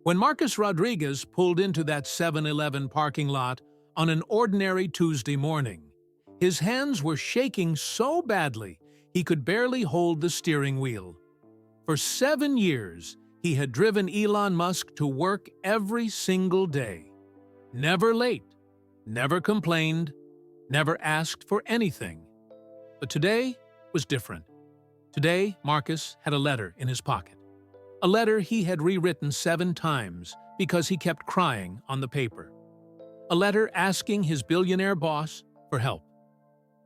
When Marcus Rodriguez pulled into that 7-Eleven parking lot on an ordinary Tuesday morning, his hands were shaking so badly he could barely hold the steering wheel. For 7 years, he had driven Elon Musk to work every single day. Never late, never complained, never asked for anything. But today was different. Today, Marcus had a letter in his pocket. A letter he had rewritten 7 times because he kept crying on the paper. A letter asking his billionaire boss for help.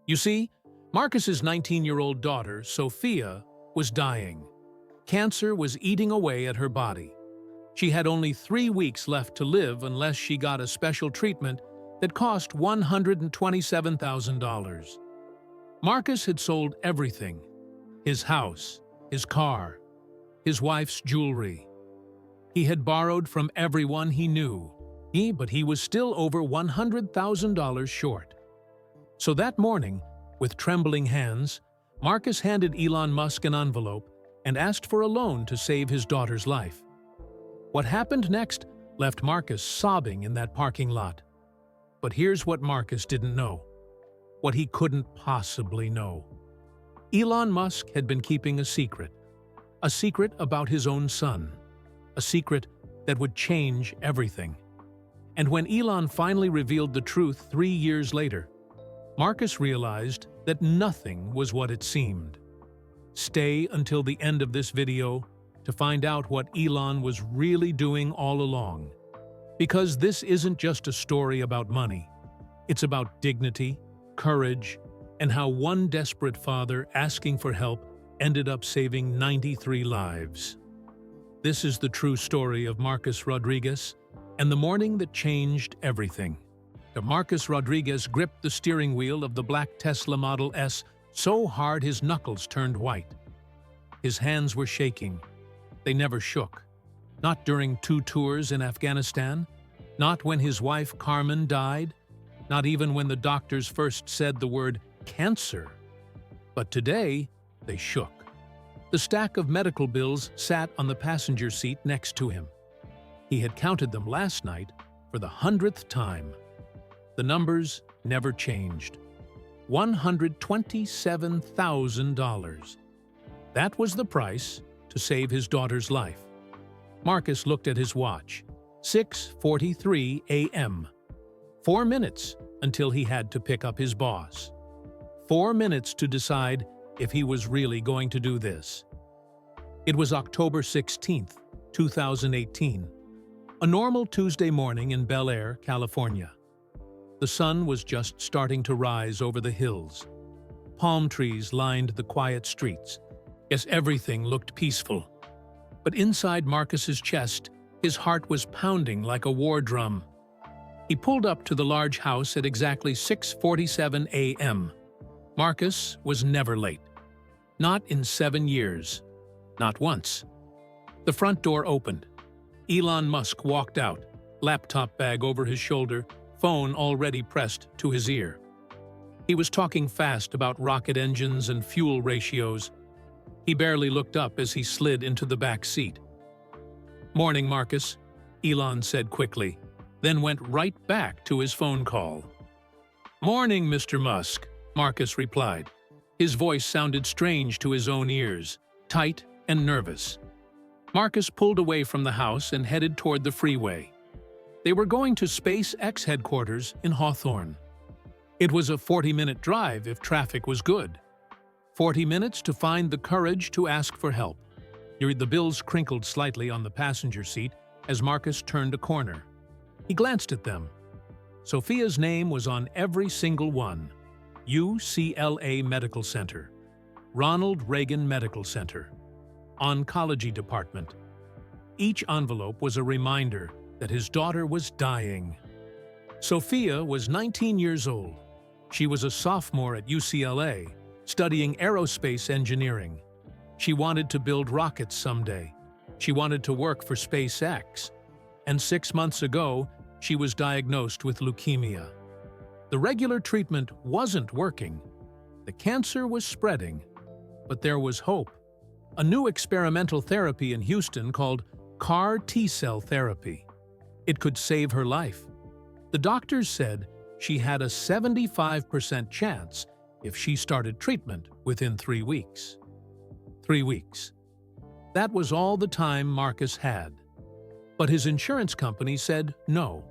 You see, Marcus's 19-year-old daughter, Sophia, was dying. Cancer was eating away at her body. She had only 3 weeks left to live unless she got a special treatment that cost $127,000. Marcus had sold everything: his house, his car, his wife's jewelry. He had borrowed from everyone he knew, but he was still over $100,000 short. So that morning, with trembling hands, Marcus handed Elon Musk an envelope and asked for a loan to save his daughter's life. What happened next left Marcus sobbing in that parking lot. But here's what Marcus didn't know, what he couldn't possibly know. Elon Musk had been keeping a secret about his own son, a secret that would change everything. And when Elon finally revealed the truth 3 years later, Marcus realized that nothing was what it seemed. Stay until the end of this video to find out what Elon was really doing all along. Because this isn't just a story about money. It's about dignity, courage, and how one desperate father asking for help ended up saving 93 lives. This is the true story of Marcus Rodriguez and the morning that changed everything. Marcus Rodriguez gripped the steering wheel of the black Tesla Model S so hard his knuckles turned white. His hands were shaking. They never shook. Not during 2 tours in Afghanistan, not when his wife Carmen died, not even when the doctors first said the word cancer. But today, they shook. The stack of medical bills sat on the passenger seat next to him. He had counted them last night for the 100th time. The numbers never changed. $127,000. That was the price to save his daughter's life. Marcus looked at his watch. 6:43 a.m. 4 minutes until he had to pick up his boss. 4 minutes to decide if he was really going to do this. It was October 16th, 2018. A normal Tuesday morning in Bel Air, California. The sun was just starting to rise over the hills. Palm trees lined the quiet streets. Yes, everything looked peaceful. But inside Marcus's chest, his heart was pounding like a war drum. He pulled up to the large house at exactly 6:47 a.m. Marcus was never late. Not in 7 years. Not once. The front door opened. Elon Musk walked out, laptop bag over his shoulder, phone already pressed to his ear. He was talking fast about rocket engines and fuel ratios. He barely looked up as he slid into the back seat. "Morning, Marcus," Elon said quickly, then went right back to his phone call. "Morning, Mr. Musk," Marcus replied. His voice sounded strange to his own ears, tight and nervous. Marcus pulled away from the house and headed toward the freeway. They were going to SpaceX headquarters in Hawthorne. It was a 40-minute drive if traffic was good. 40 minutes to find the courage to ask for help. The bills crinkled slightly on the passenger seat as Marcus turned a corner. He glanced at them. Sophia's name was on every single one. UCLA Medical Center, Ronald Reagan Medical Center, Oncology Department. Each envelope was a reminder that his daughter was dying. Sophia was 19 years old. She was a sophomore at UCLA, studying aerospace engineering. She wanted to build rockets someday. She wanted to work for SpaceX. And 6 months ago, she was diagnosed with leukemia. The regular treatment wasn't working. The cancer was spreading. But there was hope. A new experimental therapy in Houston called CAR T-cell therapy. It could save her life. The doctors said she had a 75% chance if she started treatment within 3 weeks. 3 weeks. That was all the time Marcus had. But his insurance company said no,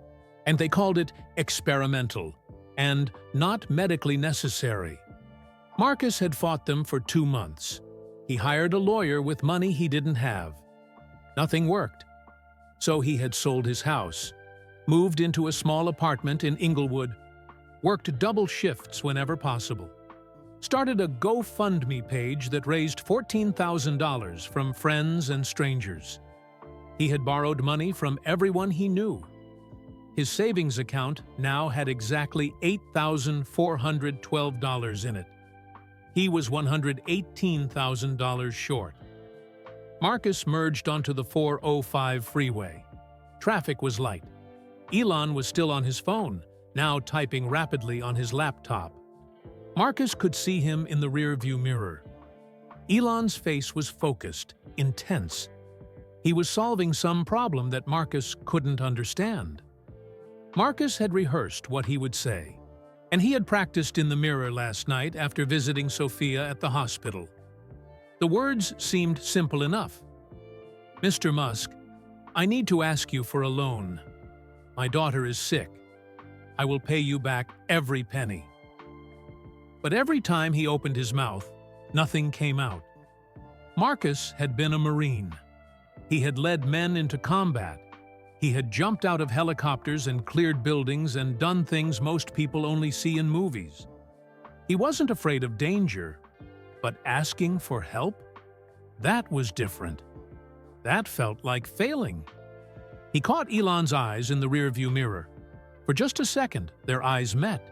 and they called it experimental and not medically necessary. Marcus had fought them for 2 months. He hired a lawyer with money he didn't have. Nothing worked. So he had sold his house, moved into a small apartment in Inglewood, worked double shifts whenever possible, started a GoFundMe page that raised $14,000 from friends and strangers. He had borrowed money from everyone he knew. His savings account now had exactly $8,412 in it. He was $118,000 short. Marcus merged onto the 405 freeway. Traffic was light. Elon was still on his phone, now typing rapidly on his laptop. Marcus could see him in the rearview mirror. Elon's face was focused, intense. He was solving some problem that Marcus couldn't understand. Marcus had rehearsed what he would say, and he had practiced in the mirror last night after visiting Sophia at the hospital. The words seemed simple enough. "Mr. Musk, I need to ask you for a loan. My daughter is sick. I will pay you back every penny." But every time he opened his mouth, nothing came out. Marcus had been a Marine. He had led men into combat. He had jumped out of helicopters and cleared buildings and done things most people only see in movies. He wasn't afraid of danger, but asking for help? That was different. That felt like failing. He caught Elon's eyes in the rearview mirror. For just a second, their eyes met.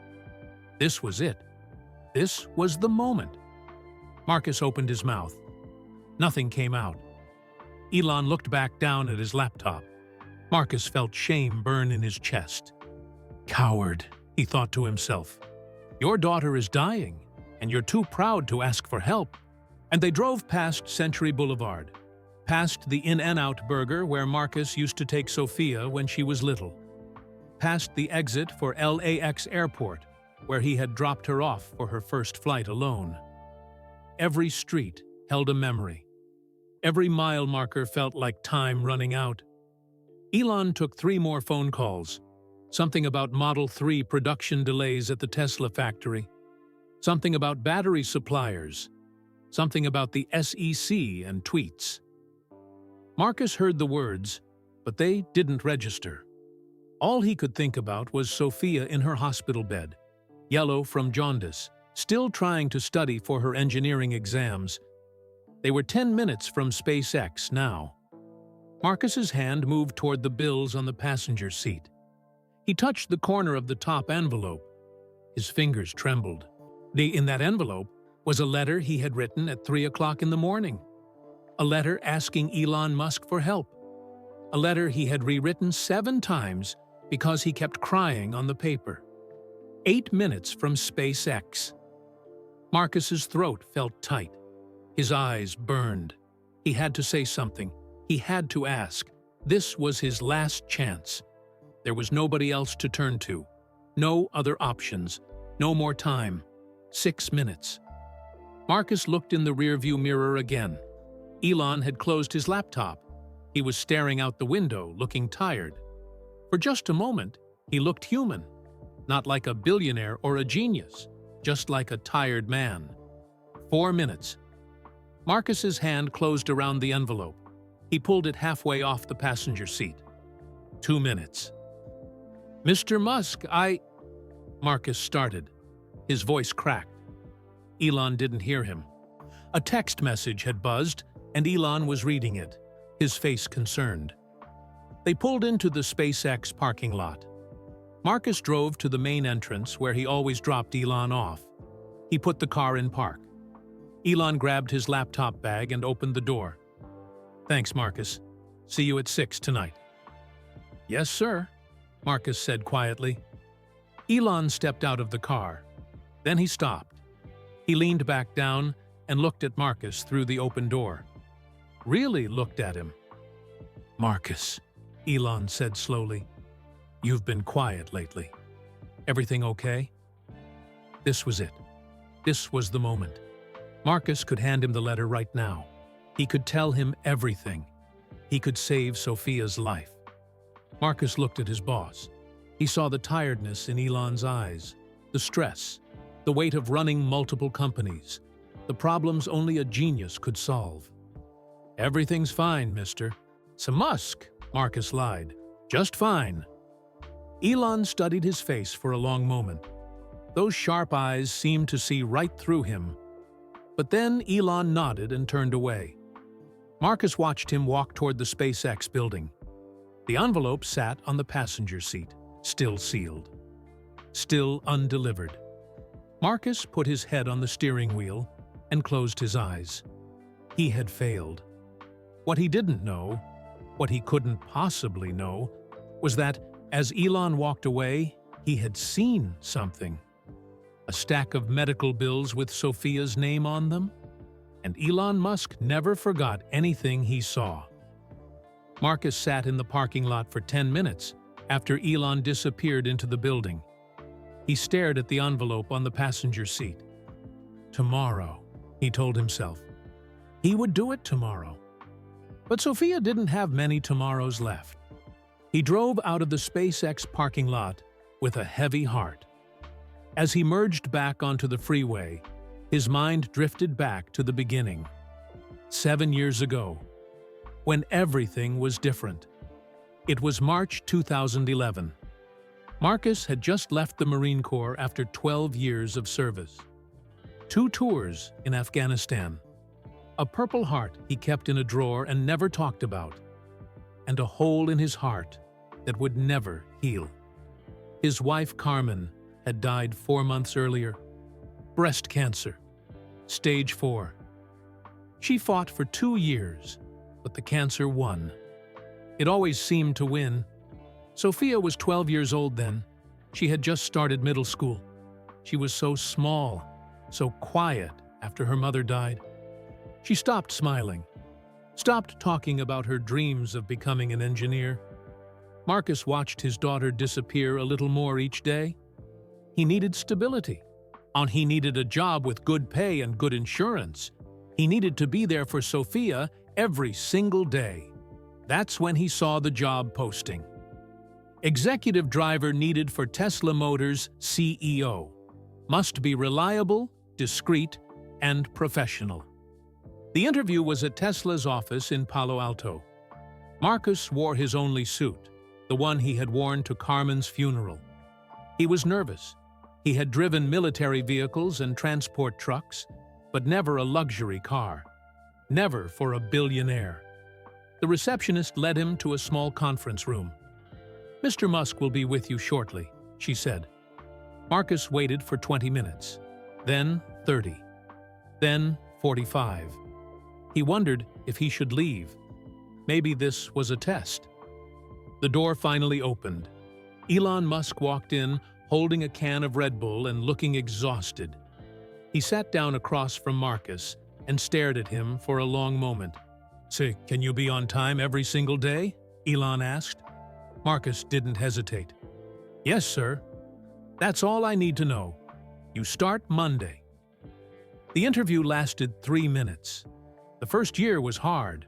This was it. This was the moment. Marcus opened his mouth. Nothing came out. Elon looked back down at his laptop. Marcus felt shame burn in his chest. "Coward," he thought to himself. "Your daughter is dying, and you're too proud to ask for help." And they drove past Century Boulevard, past the In-N-Out Burger where Marcus used to take Sophia when she was little, past the exit for LAX Airport, where he had dropped her off for her first flight alone. Every street held a memory. Every mile marker felt like time running out. Elon took 3 more phone calls. Something about Model 3 production delays at the Tesla factory. Something about battery suppliers. Something about the SEC and tweets. Marcus heard the words, but they didn't register. All he could think about was Sophia in her hospital bed, yellow from jaundice, still trying to study for her engineering exams. They were 10 minutes from SpaceX now. Marcus's hand moved toward the bills on the passenger seat. He touched the corner of the top envelope. His fingers trembled. In that envelope was a letter he had written at 3 o'clock in the morning. A letter asking Elon Musk for help. A letter he had rewritten 7 times because he kept crying on the paper. 8 minutes from SpaceX. Marcus's throat felt tight. His eyes burned. He had to say something. He had to ask. This was his last chance. There was nobody else to turn to. No other options. No more time. 6 minutes. Marcus looked in the rearview mirror again. Elon had closed his laptop. He was staring out the window, looking tired. For just a moment, he looked human. Not like a billionaire or a genius, just like a tired man. 4 minutes. Marcus's hand closed around the envelope. He pulled it halfway off the passenger seat. 2 minutes. "Mr. Musk, Marcus started. His voice cracked. Elon didn't hear him. A text message had buzzed, and Elon was reading it, his face concerned. They pulled into the SpaceX parking lot. Marcus drove to the main entrance where he always dropped Elon off. He put the car in park. Elon grabbed his laptop bag and opened the door. "Thanks, Marcus. See you at 6 tonight." "Yes, sir," Marcus said quietly. Elon stepped out of the car. Then he stopped. He leaned back down and looked at Marcus through the open door. Really looked at him. "Marcus," Elon said slowly, "you've been quiet lately. Everything okay?" This was it. This was the moment. Marcus could hand him the letter right now. He could tell him everything. He could save Sophia's life. Marcus looked at his boss. He saw the tiredness in Elon's eyes, the stress, the weight of running multiple companies, the problems only a genius could solve. "Everything's fine, mister." "So Musk," Marcus lied. "Just fine." Elon studied his face for a long moment. Those sharp eyes seemed to see right through him. But then Elon nodded and turned away. Marcus watched him walk toward the SpaceX building. The envelope sat on the passenger seat, still sealed, still undelivered. Marcus put his head on the steering wheel and closed his eyes. He had failed. What he didn't know, what he couldn't possibly know, was that as Elon walked away, he had seen something. A stack of medical bills with Sophia's name on them, and Elon Musk never forgot anything he saw. Marcus sat in the parking lot for 10 minutes after Elon disappeared into the building. He stared at the envelope on the passenger seat. Tomorrow, he told himself. He would do it tomorrow. But Sophia didn't have many tomorrows left. He drove out of the SpaceX parking lot with a heavy heart. As he merged back onto the freeway, his mind drifted back to the beginning. 7 years ago, when everything was different. It was March 2011. Marcus had just left the Marine Corps after 12 years of service. 2 tours in Afghanistan. A Purple Heart he kept in a drawer and never talked about. And a hole in his heart that would never heal. His wife Carmen had died 4 months earlier. Breast cancer. Stage 4. She fought for 2 years, but the cancer won. It always seemed to win. Sophia was 12 years old then. She had just started middle school. She was so small, so quiet after her mother died. She stopped smiling, stopped talking about her dreams of becoming an engineer. Marcus watched his daughter disappear a little more each day. He needed stability. He needed a job with good pay and good insurance. He needed to be there for Sophia every single day. That's when he saw the job posting. Executive driver needed for Tesla Motors CEO. Must be reliable, discreet, and professional. The interview was at Tesla's office in Palo Alto. Marcus wore his only suit, the one he had worn to Carmen's funeral. He was nervous. He had driven military vehicles and transport trucks, but never a luxury car. Never for a billionaire. The receptionist led him to a small conference room. "Mr. Musk will be with you shortly," she said. Marcus waited for 20 minutes, then 30, then 45. He wondered if he should leave. Maybe this was a test. The door finally opened. Elon Musk walked in, holding a can of Red Bull and looking exhausted. He sat down across from Marcus and stared at him for a long moment. "Say, can you be on time every single day?" Elon asked. Marcus didn't hesitate. "Yes, sir. That's all I need to know. You start Monday." The interview lasted 3 minutes. The first year was hard.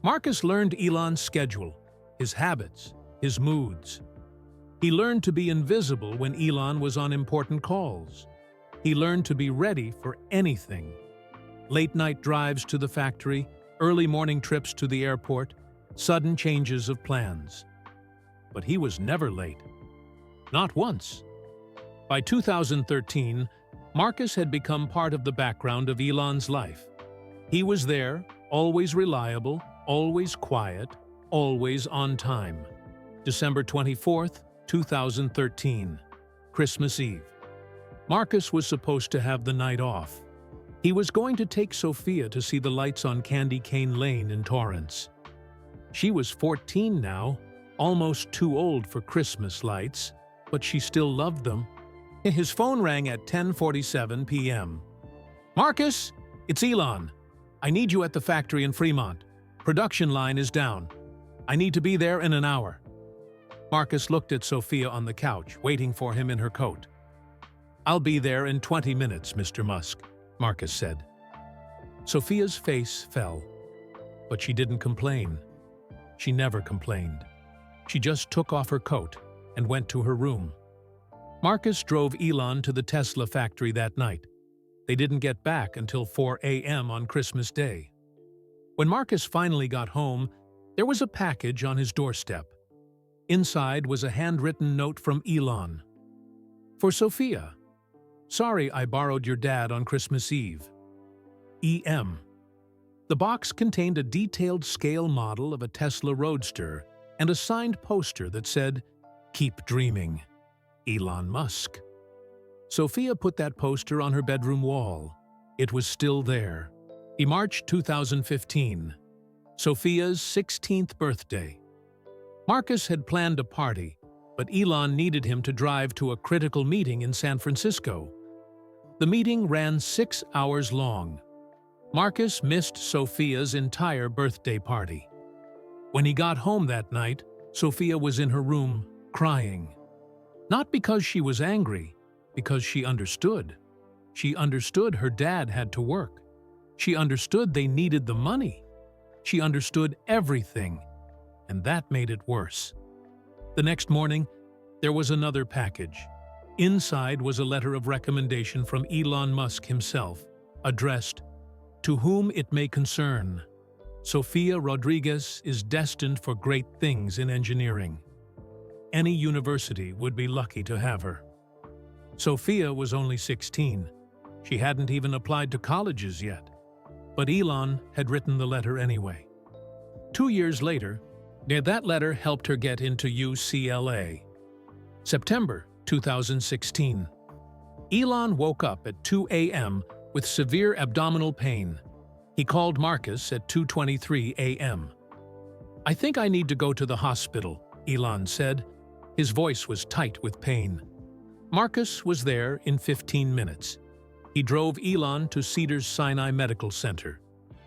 Marcus learned Elon's schedule, his habits, his moods. He learned to be invisible when Elon was on important calls. He learned to be ready for anything. Late-night drives to the factory, early morning trips to the airport, sudden changes of plans. But he was never late. Not once. By 2013, Marcus had become part of the background of Elon's life. He was there, always reliable, always quiet, always on time. December 24th, 2013, Christmas Eve. Marcus was supposed to have the night off. He was going to take Sophia to see the lights on Candy Cane Lane in Torrance. She was 14 now, almost too old for Christmas lights, but she still loved them. His phone rang at 10:47 p.m. "Marcus, it's Elon. I need you at the factory in Fremont. Production line is down." I need to be there in an hour." Marcus looked at Sophia on the couch, waiting for him in her coat. "I'll be there in 20 minutes, Mr. Musk," Marcus said. Sophia's face fell, but she didn't complain. She never complained. She just took off her coat and went to her room. Marcus drove Elon to the Tesla factory that night. They didn't get back until 4 a.m. on Christmas Day. When Marcus finally got home, there was a package on his doorstep. Inside was a handwritten note from Elon. "For Sophia. Sorry I borrowed your dad on Christmas Eve. E.M." The box contained a detailed scale model of a Tesla Roadster and a signed poster that said, "Keep dreaming, Elon Musk." Sophia put that poster on her bedroom wall. It was still there. March 2015, Sophia's 16th birthday. Marcus had planned a party, but Elon needed him to drive to a critical meeting in San Francisco. The meeting ran 6 hours long. Marcus missed Sophia's entire birthday party. When he got home that night, Sophia was in her room, crying. Not because she was angry, because she understood. She understood her dad had to work. She understood they needed the money. She understood everything, and that made it worse. The next morning, there was another package. Inside was a letter of recommendation from Elon Musk himself, addressed, "To whom it may concern. Sophia Rodriguez is destined for great things in engineering. Any university would be lucky to have her." Sophia was only 16. She hadn't even applied to colleges yet. But Elon had written the letter anyway. 2 years later, that letter helped her get into UCLA. September 2016. Elon woke up at 2 a.m. with severe abdominal pain. He called Marcus at 2:23 a.m. "I think I need to go to the hospital," Elon said. His voice was tight with pain. Marcus was there in 15 minutes. He drove Elon to Cedars-Sinai Medical Center.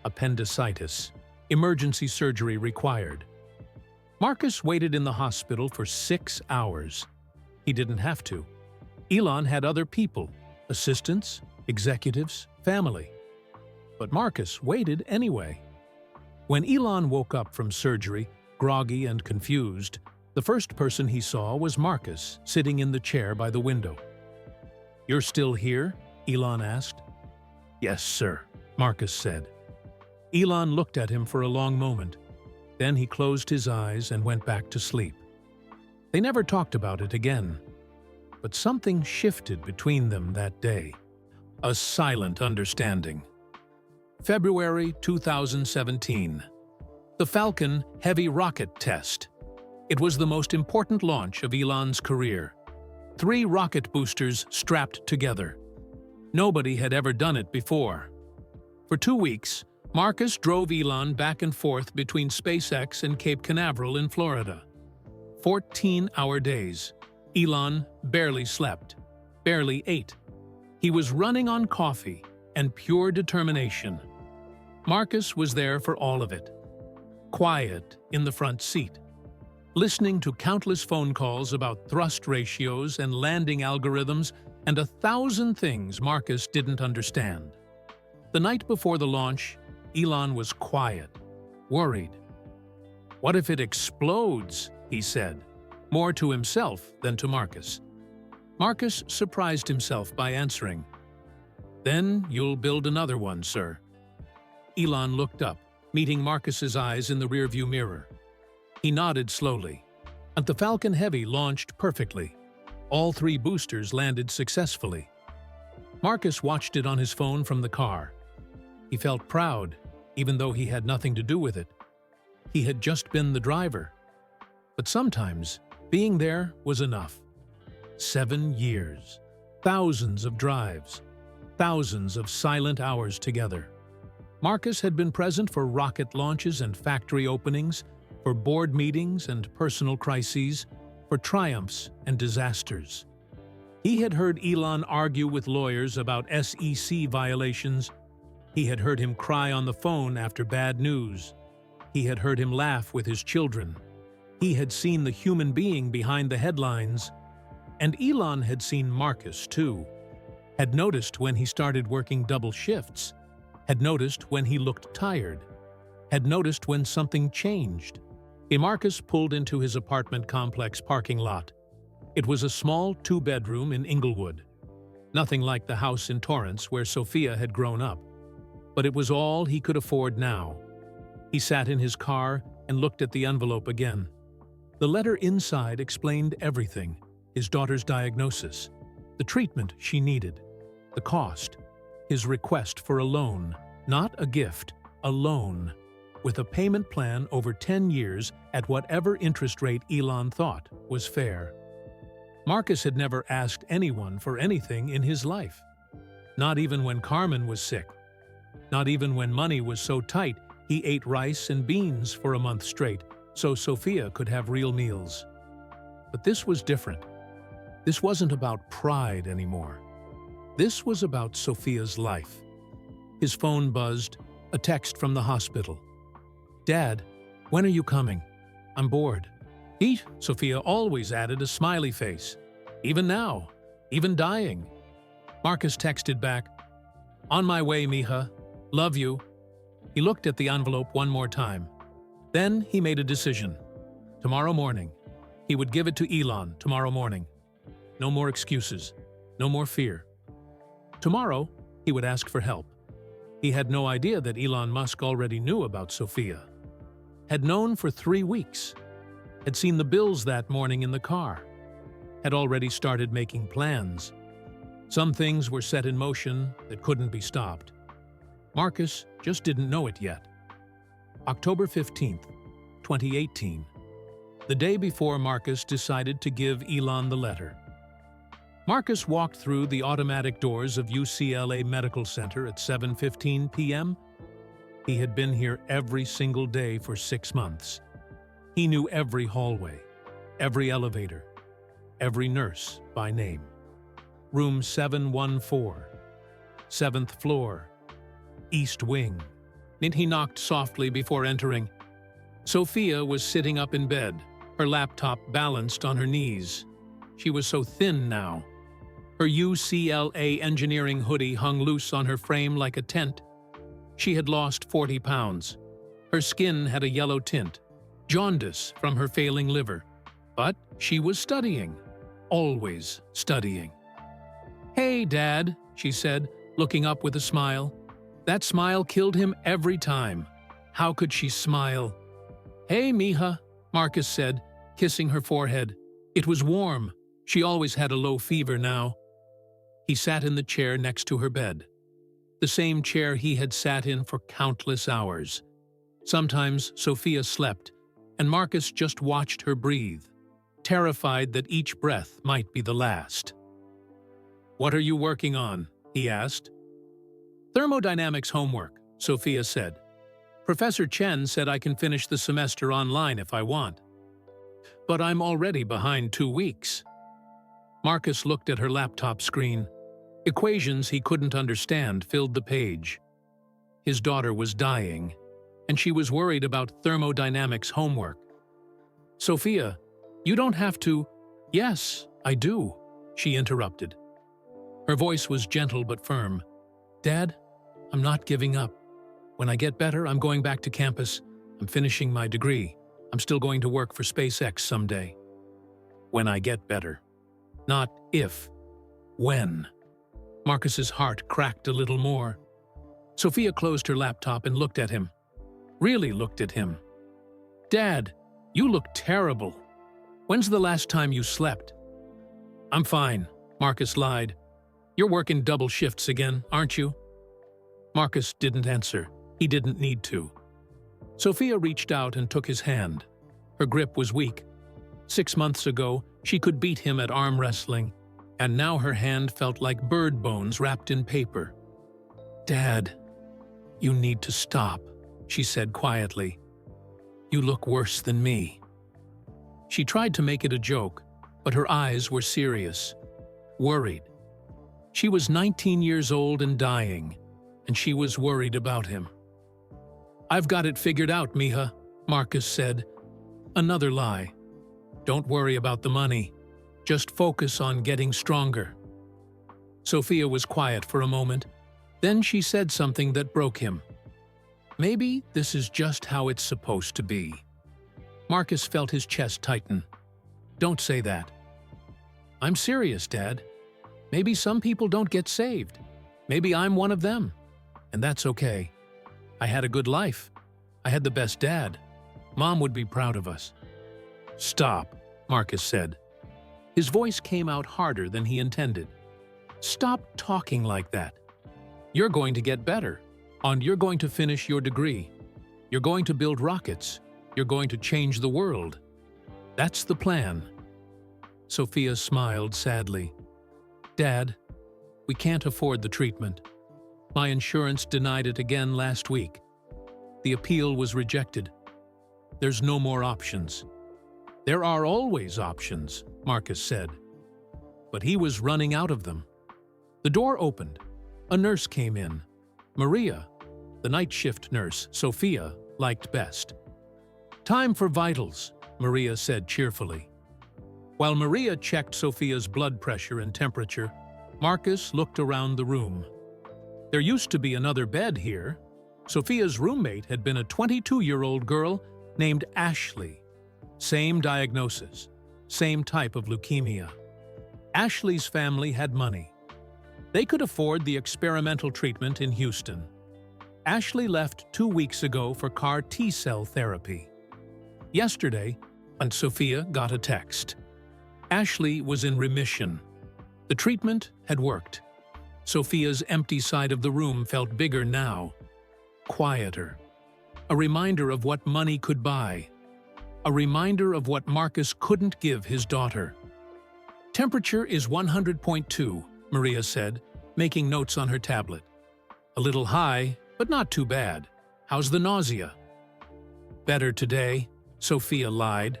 Appendicitis. Emergency surgery required. Marcus waited in the hospital for 6 hours. He didn't have to. Elon had other people, assistants, executives, family. But Marcus waited anyway. When Elon woke up from surgery, groggy and confused, the first person he saw was Marcus, sitting in the chair by the window. "You're still here?" Elon asked. "Yes, sir," Marcus said. Elon looked at him for a long moment. Then he closed his eyes and went back to sleep. They never talked about it again. But something shifted between them that day. A silent understanding. February 2017. The Falcon Heavy Rocket Test. It was the most important launch of Elon's career. 3 rocket boosters strapped together. Nobody had ever done it before. For 2 weeks, Marcus drove Elon back and forth between SpaceX and Cape Canaveral in Florida. 14-hour days. Elon barely slept, barely ate. He was running on coffee and pure determination. Marcus was there for all of it. Quiet in the front seat, listening to countless phone calls about thrust ratios and landing algorithms and 1,000 things Marcus didn't understand. The night before the launch, Elon was quiet, worried. "What if it explodes?" he said, more to himself than to Marcus. Marcus surprised himself by answering, "Then you'll build another one, sir." Elon looked up, meeting Marcus's eyes in the rearview mirror. He nodded slowly, and the Falcon Heavy launched perfectly. All 3 boosters landed successfully. Marcus watched it on his phone from the car. He felt proud, even though he had nothing to do with it. He had just been the driver. But sometimes, being there was enough. 7 years, thousands of drives, thousands of silent hours together. Marcus had been present for rocket launches and factory openings, for board meetings and personal crises, for triumphs and disasters. He had heard Elon argue with lawyers about SEC violations. He had heard him cry on the phone after bad news. He had heard him laugh with his children. He had seen the human being behind the headlines. And Elon had seen Marcus, too. Had noticed when he started working double shifts. Had noticed when he looked tired. Had noticed when something changed. Marcus pulled into his apartment complex parking lot. It was a small two-bedroom in Inglewood. Nothing like the house in Torrance where Sophia had grown up. But it was all he could afford now. He sat in his car and looked at the envelope again. The letter inside explained everything: his daughter's diagnosis, the treatment she needed, the cost, his request for a loan, not a gift, a loan, with a payment plan over 10 years at whatever interest rate Elon thought was fair. Marcus had never asked anyone for anything in his life. Not even when Carmen was sick. Not even when money was so tight he ate rice and beans for a month straight so Sophia could have real meals. But this was different. This wasn't about pride anymore. This was about Sophia's life. His phone buzzed, a text from the hospital. "Dad, when are you coming? I'm bored." Eat, Sophia always added a smiley face. "Even now, even dying." Marcus texted back, "On my way, mija. Love you." He looked at the envelope one more time. Then he made a decision. Tomorrow morning. He would give it to Elon tomorrow morning. No more excuses. No more fear. Tomorrow, he would ask for help. He had no idea that Elon Musk already knew about Sophia. Had known for 3 weeks. Had seen the bills that morning in the car. Had already started making plans. Some things were set in motion that couldn't be stopped. Marcus just didn't know it yet. October 15th, 2018. The day before Marcus decided to give Elon the letter. Marcus walked through the automatic doors of UCLA Medical Center at 7:15 p.m. He had been here every single day for 6 months. He knew every hallway, every elevator, every nurse by name. Room 714, 7th floor, East Wing. He knocked softly before entering. Sophia was sitting up in bed, her laptop balanced on her knees. She was so thin now. Her UCLA engineering hoodie hung loose on her frame like a tent. She had lost 40 pounds. Her skin had a yellow tint, jaundice from her failing liver. But she was studying, always studying. "Hey, Dad," she said, looking up with a smile. That smile killed him every time. How could she smile? "Hey, mija," Marcus said, kissing her forehead. It was warm. She always had a low fever now. He sat in the chair next to her bed. The same chair he had sat in for countless hours. Sometimes Sophia slept, and Marcus just watched her breathe, terrified that each breath might be the last. "What are you working on?" he asked. "Thermodynamics homework," Sophia said. "Professor Chen said I can finish the semester online if I want. But I'm already behind 2 weeks." Marcus looked at her laptop screen. Equations he couldn't understand filled the page. His daughter was dying, and she was worried about thermodynamics homework. "Sophia, you don't have to—" "Yes, I do," she interrupted. Her voice was gentle but firm. "Dad, I'm not giving up. When I get better, I'm going back to campus. I'm finishing my degree. I'm still going to work for SpaceX someday. When I get better. Not if. When." Marcus's heart cracked a little more. Sophia closed her laptop and looked at him. Really looked at him. "Dad, you look terrible. When's the last time you slept?" "I'm fine," Marcus lied. "You're working double shifts again, aren't you?" Marcus didn't answer. He didn't need to. Sophia reached out and took his hand. Her grip was weak. 6 months ago, she could beat him at arm wrestling, and now her hand felt like bird bones wrapped in paper. "Dad, you need to stop," she said quietly. "You look worse than me." She tried to make it a joke, but her eyes were serious, worried. She was 19 years old and dying, and she was worried about him. "I've got it figured out, mija," Marcus said. Another lie. Don't worry about the money. Just focus on getting stronger. Sophia was quiet for a moment. Then she said something that broke him. Maybe this is just how it's supposed to be. Marcus felt his chest tighten. Don't say that. I'm serious, Dad. Maybe some people don't get saved. Maybe I'm one of them. And that's okay. I had a good life. I had the best dad. Mom would be proud of us. Stop, Marcus said. His voice came out harder than he intended. Stop talking like that. You're going to get better. You're going to finish your degree. You're going to build rockets. You're going to change the world. That's the plan. Sophia smiled sadly. Dad, we can't afford the treatment. My insurance denied it again last week. The appeal was rejected. There's no more options. There are always options, Marcus said. But he was running out of them. The door opened. A nurse came in. Maria, the night shift nurse Sophia liked best. Time for vitals, Maria said cheerfully. While Maria checked Sophia's blood pressure and temperature, Marcus looked around the room. There used to be another bed here. Sophia's roommate had been a 22-year-old girl named Ashley. Same diagnosis, same type of leukemia. Ashley's family had money. They could afford the experimental treatment in Houston. Ashley left 2 weeks ago for CAR T-cell therapy. Yesterday, Aunt Sophia got a text. Ashley was in remission. The treatment had worked. Sophia's empty side of the room felt bigger now, quieter. A reminder of what money could buy. A reminder of what Marcus couldn't give his daughter. Temperature is 100.2, Maria said, making notes on her tablet. A little high, but not too bad. How's the nausea? Better today, Sophia lied.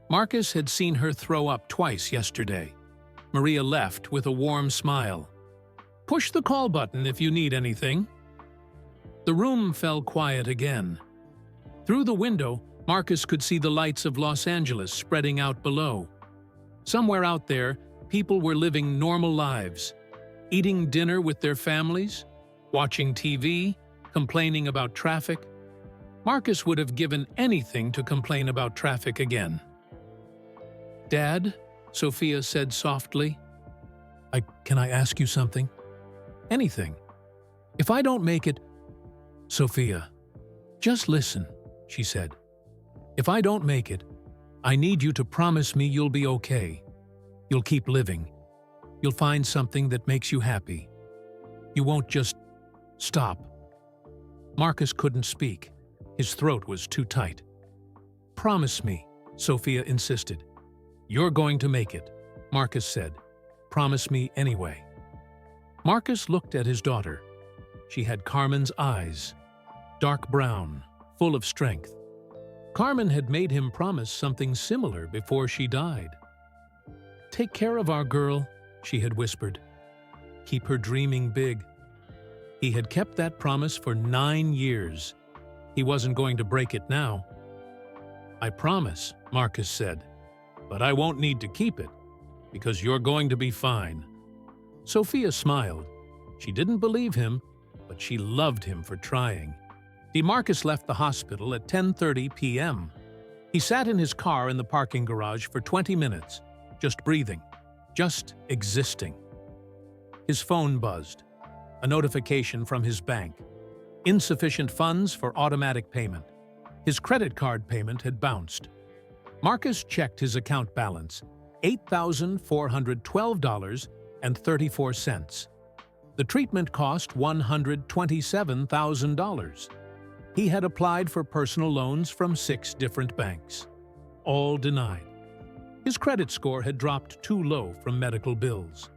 Marcus had seen her throw up twice yesterday. Maria left with a warm smile. Push the call button if you need anything. The room fell quiet again. Through the window, Marcus could see the lights of Los Angeles spreading out below. Somewhere out there, people were living normal lives, eating dinner with their families, watching TV, complaining about traffic. Marcus would have given anything to complain about traffic again. Dad, Sophia said softly, Can I ask you something? Anything. If I don't make it... Sophia, just listen, she said. If I don't make it, I need you to promise me you'll be okay. You'll keep living. You'll find something that makes you happy. You won't just stop. Marcus couldn't speak. His throat was too tight. Promise me, Sophia insisted. You're going to make it, Marcus said. Promise me anyway. Marcus looked at his daughter. She had Carmen's eyes, dark brown, full of strength. Carmen had made him promise something similar before she died. Take care of our girl, she had whispered. Keep her dreaming big. He had kept that promise for 9 years. He wasn't going to break it now. I promise, Marcus said, but I won't need to keep it, because you're going to be fine. Sophia smiled. She didn't believe him, but she loved him for trying. Marcus left the hospital at 10:30 p.m. He sat in his car in the parking garage for 20 minutes, just breathing, just existing. His phone buzzed. A notification from his bank. Insufficient funds for automatic payment. His credit card payment had bounced. Marcus checked his account balance, $8,412.34. The treatment cost $127,000. He had applied for personal loans from 6 different banks. All denied. His credit score had dropped too low from medical bills.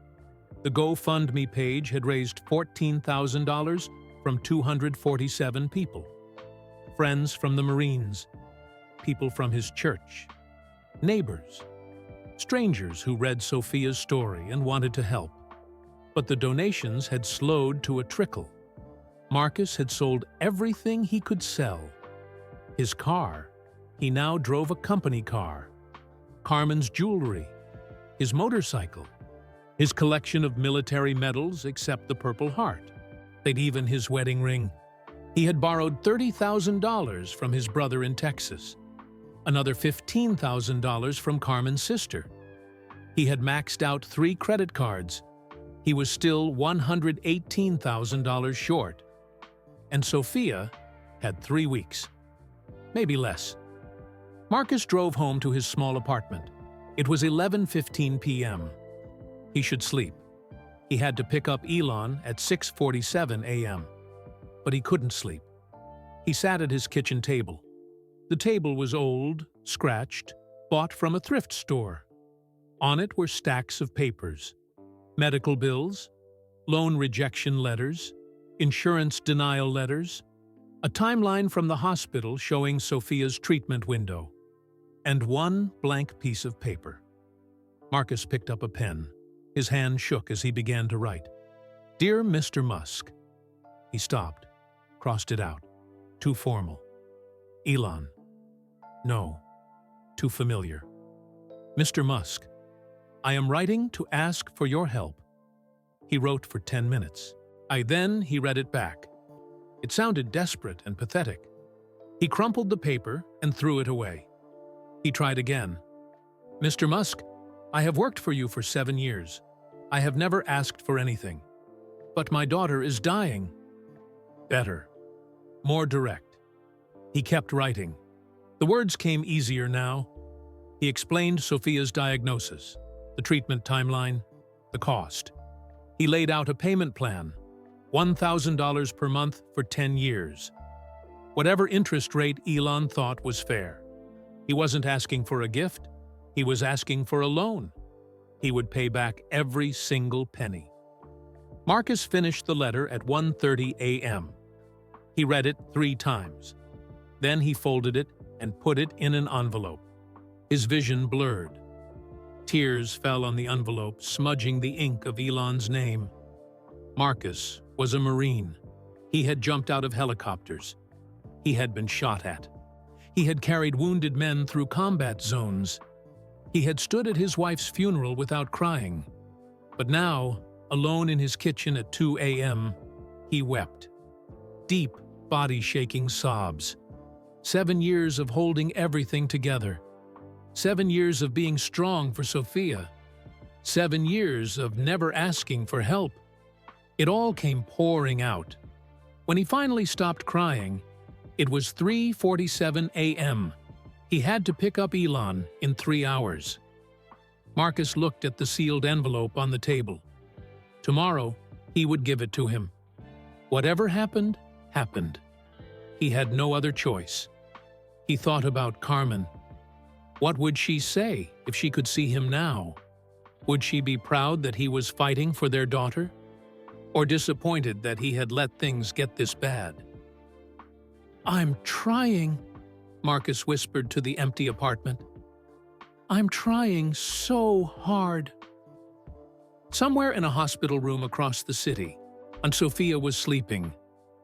The GoFundMe page had raised $14,000 from 247 people. Friends from the Marines, people from his church, neighbors, strangers who read Sophia's story and wanted to help. But the donations had slowed to a trickle. Marcus had sold everything he could sell. His car, He now drove a company car, Carmen's jewelry, his motorcycle, his collection of military medals except the Purple Heart, and even his wedding ring. He had borrowed $30,000 from his brother in Texas, another $15,000 from Carmen's sister. He had maxed out 3 credit cards. He was still $118,000 short. And Sophia had 3 weeks, maybe less. Marcus drove home to his small apartment. It was 11:15 p.m. He should sleep. He had to pick up Elon at 6:47 a.m. But he couldn't sleep. He sat at his kitchen table. The table was old, scratched, bought from a thrift store. On it were stacks of papers, medical bills, loan rejection letters, insurance denial letters, a timeline from the hospital showing Sophia's treatment window, and one blank piece of paper. Marcus picked up a pen. His hand shook as he began to write. "Dear Mr. Musk." He stopped, crossed it out. Too formal. "Elon." No, too familiar. "Mr. Musk, I am writing to ask for your help." He wrote for 10 minutes. Then he read it back. It sounded desperate and pathetic. He crumpled the paper and threw it away. He tried again. "Mr. Musk, I have worked for you for 7 years. I have never asked for anything. But my daughter is dying." Better. More direct. He kept writing. The words came easier now. He explained Sophia's diagnosis, the treatment timeline, the cost. He laid out a payment plan, $1,000 per month for 10 years. Whatever interest rate Elon thought was fair. He wasn't asking for a gift. He was asking for a loan. He would pay back every single penny. Marcus finished the letter at 1:30 a.m. He read it 3 times. Then he folded it and put it in an envelope. His vision blurred. Tears fell on the envelope, smudging the ink of Elon's name. Marcus was a Marine. He had jumped out of helicopters. He had been shot at. He had carried wounded men through combat zones. He had stood at his wife's funeral without crying. But now, alone in his kitchen at 2 a.m., he wept. Deep, body-shaking sobs. 7 years of holding everything together. 7 years of being strong for Sophia. 7 years of never asking for help. It all came pouring out. When he finally stopped crying, it was 3:47 a.m. He had to pick up Elon in 3 hours. Marcus looked at the sealed envelope on the table. Tomorrow, he would give it to him. Whatever happened, happened. He had no other choice. He thought about Carmen. What would she say if she could see him now? Would she be proud that he was fighting for their daughter? Or disappointed that he had let things get this bad? "I'm trying," Marcus whispered to the empty apartment. "I'm trying so hard." Somewhere in a hospital room across the city, and Sophia was sleeping,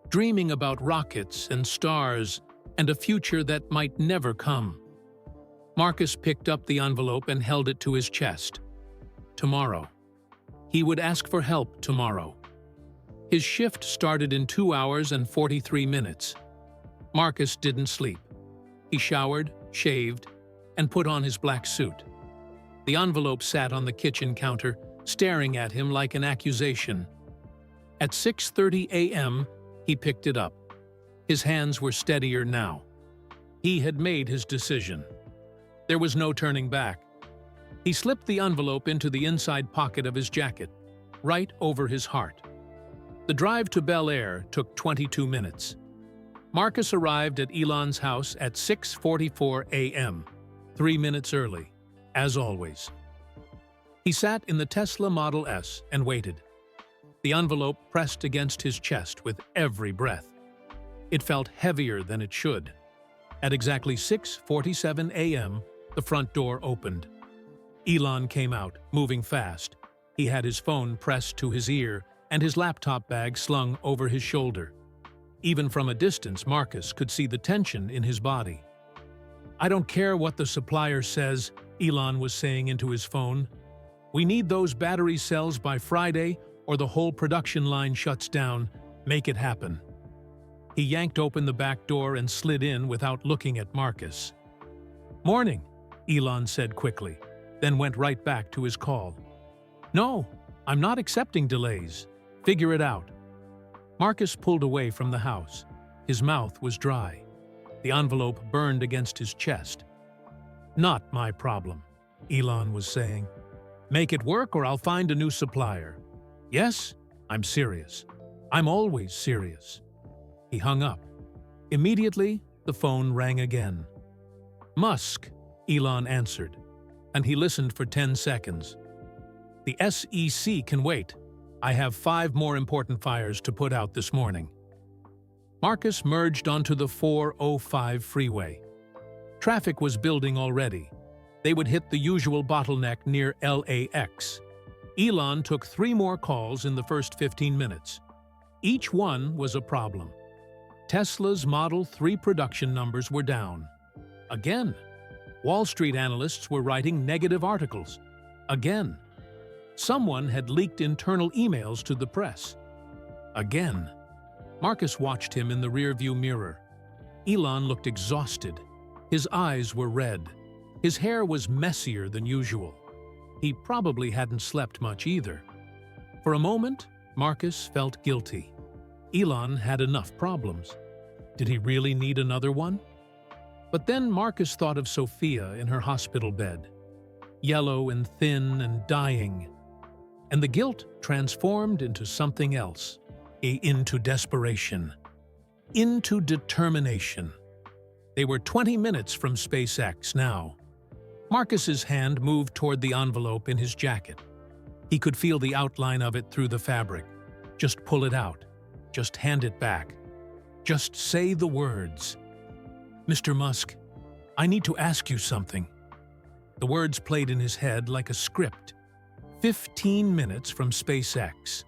dreaming about rockets and stars and a future that might never come. Marcus picked up the envelope and held it to his chest. Tomorrow. He would ask for help tomorrow. His shift started in 2 hours and 43 minutes. Marcus didn't sleep. He showered, shaved, and put on his black suit. The envelope sat on the kitchen counter, staring at him like an accusation. At 6:30 a.m., he picked it up. His hands were steadier now. He had made his decision. There was no turning back. He slipped the envelope into the inside pocket of his jacket, right over his heart. The drive to Bel Air took 22 minutes. Marcus arrived at Elon's house at 6:44 a.m., 3 minutes early, as always. He sat in the Tesla Model S and waited. The envelope pressed against his chest with every breath. It felt heavier than it should. At exactly 6:47 a.m., the front door opened. Elon came out, moving fast. He had his phone pressed to his ear and his laptop bag slung over his shoulder. Even from a distance, Marcus could see the tension in his body. I don't care what the supplier says, Elon was saying into his phone. We need those battery cells by Friday or the whole production line shuts down. Make it happen. He yanked open the back door and slid in without looking at Marcus. Morning, Elon said quickly, then went right back to his call. No, I'm not accepting delays. Figure it out. Marcus pulled away from the house. His mouth was dry. The envelope burned against his chest. Not my problem, Elon was saying. Make it work or I'll find a new supplier. Yes, I'm serious. I'm always serious. He hung up. Immediately, the phone rang again. Musk, Elon answered, and he listened for 10 seconds. The SEC can wait. I have 5 more important fires to put out this morning. Marcus merged onto the 405 freeway. Traffic was building already. They would hit the usual bottleneck near LAX. Elon took 3 more calls in the first 15 minutes. Each one was a problem. Tesla's Model 3 production numbers were down. Again. Wall Street analysts were writing negative articles. Again. Someone had leaked internal emails to the press. Again. Marcus watched him in the rearview mirror. Elon looked exhausted. His eyes were red. His hair was messier than usual. He probably hadn't slept much either. For a moment, Marcus felt guilty. Elon had enough problems. Did he really need another one? But then Marcus thought of Sophia in her hospital bed, yellow and thin and dying. And the guilt transformed into something else, into desperation, into determination. They were 20 minutes from SpaceX now. Marcus's hand moved toward the envelope in his jacket. He could feel the outline of it through the fabric. Just pull it out. Just hand it back. Just say the words. Mr. Musk, I need to ask you something. The words played in his head like a script. 15 minutes from SpaceX.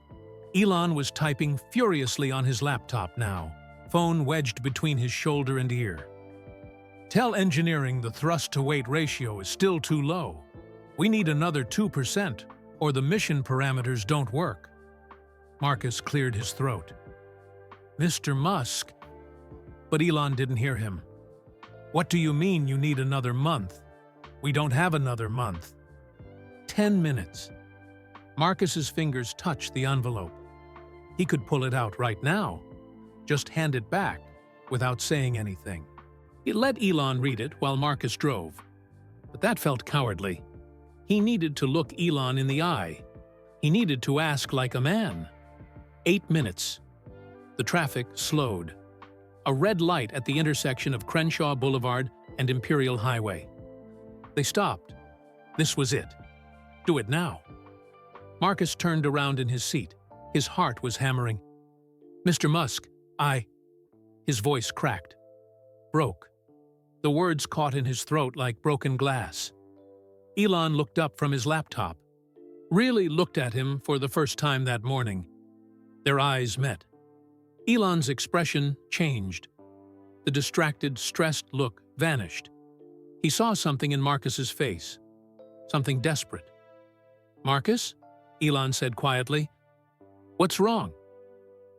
Elon was typing furiously on his laptop now, phone wedged between his shoulder and ear. Tell engineering the thrust-to-weight ratio is still too low. We need another 2%, or the mission parameters don't work. Marcus cleared his throat. Mr. Musk. But Elon didn't hear him. What do you mean you need another month? We don't have another month. 10 minutes. Marcus's fingers touched the envelope. He could pull it out right now. Just hand it back, without saying anything. He let Elon read it while Marcus drove. But that felt cowardly. He needed to look Elon in the eye. He needed to ask like a man. 8 minutes. The traffic slowed. A red light at the intersection of Crenshaw Boulevard and Imperial Highway. They stopped. This was it. Do it now. Marcus turned around in his seat. His heart was hammering. Mr. Musk, His voice cracked. Broke. The words caught in his throat like broken glass. Elon looked up from his laptop. Really looked at him for the first time that morning. Their eyes met. Elon's expression changed. The distracted, stressed look vanished. He saw something in Marcus's face. Something desperate. Marcus? Elon said quietly. What's wrong?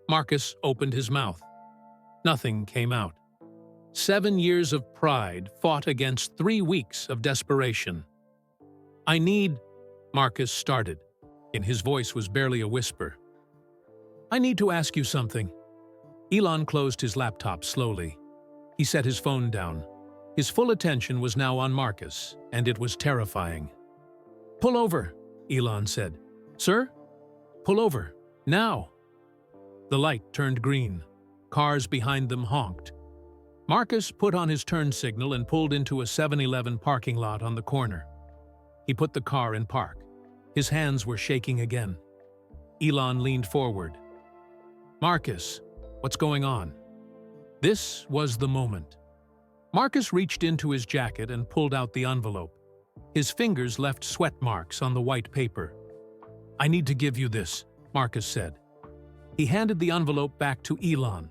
Marcus opened his mouth. Nothing came out. 7 years of pride fought against 3 weeks of desperation. I need, Marcus started, and his voice was barely a whisper. I need to ask you something. Elon closed his laptop slowly. He set his phone down. His full attention was now on Marcus, and it was terrifying. Pull over, Elon said. Sir? Pull over, now. The light turned green. Cars behind them honked. Marcus put on his turn signal and pulled into a 7-Eleven parking lot on the corner. He put the car in park. His hands were shaking again. Elon leaned forward. Marcus, what's going on? This was the moment. Marcus reached into his jacket and pulled out the envelope. His fingers left sweat marks on the white paper. I need to give you this, Marcus said. He handed the envelope back to Elon.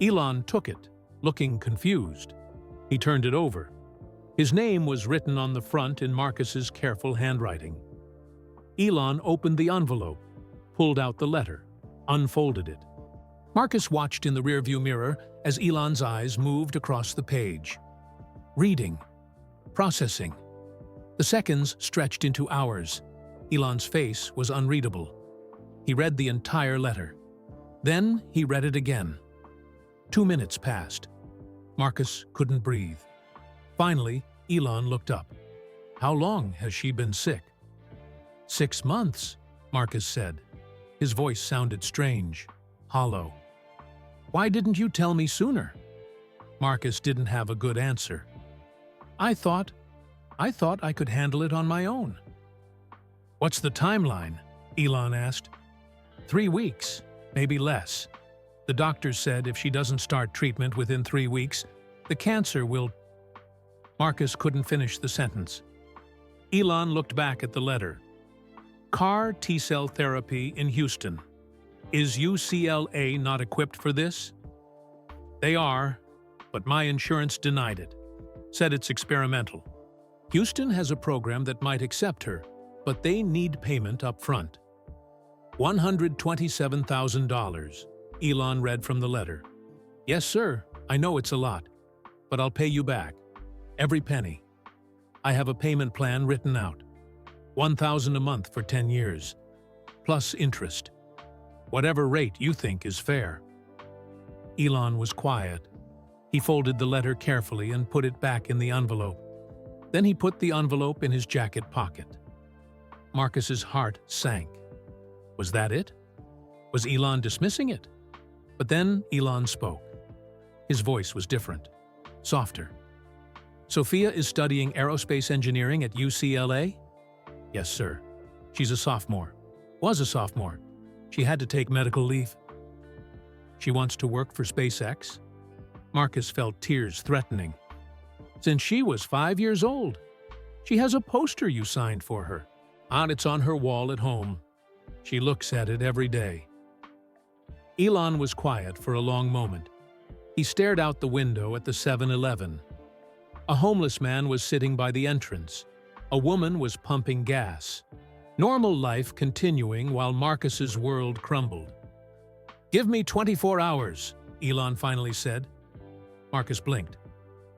Elon took it, looking confused. He turned it over. His name was written on the front in Marcus's careful handwriting. Elon opened the envelope, pulled out the letter, unfolded it. Marcus watched in the rearview mirror as Elon's eyes moved across the page. Reading. Processing. The seconds stretched into hours. Elon's face was unreadable. He read the entire letter. Then he read it again. 2 minutes passed. Marcus couldn't breathe. Finally, Elon looked up. How long has she been sick? 6 months, Marcus said. His voice sounded strange, hollow. Why didn't you tell me sooner? Marcus didn't have a good answer. I thought I could handle it on my own. What's the timeline? Elon asked. 3 weeks, maybe less. The doctor said if she doesn't start treatment within 3 weeks, the cancer will... Marcus couldn't finish the sentence. Elon looked back at the letter. CAR T-cell therapy in Houston. Is UCLA not equipped for this? They are, but my insurance denied it. Said it's experimental. Houston has a program that might accept her, but they need payment up front. $127,000, Elon read from the letter. Yes, sir, I know it's a lot, but I'll pay you back. Every penny. I have a payment plan written out. $1,000 a month for 10 years, plus interest. Whatever rate you think is fair. Elon was quiet. He folded the letter carefully and put it back in the envelope. Then he put the envelope in his jacket pocket. Marcus's heart sank. Was that it? Was Elon dismissing it? But then Elon spoke. His voice was different, softer. Sophia is studying aerospace engineering at UCLA? Yes, sir. She's a sophomore. Was a sophomore. She had to take medical leave. She wants to work for SpaceX? Marcus felt tears threatening. Since she was 5 years old. She has a poster you signed for her. It's on her wall at home. She looks at it every day. Elon was quiet for a long moment. He stared out the window at the 7-Eleven. A homeless man was sitting by the entrance. A woman was pumping gas. Normal life continuing while Marcus's world crumbled. Give me 24 hours, Elon finally said. Marcus blinked.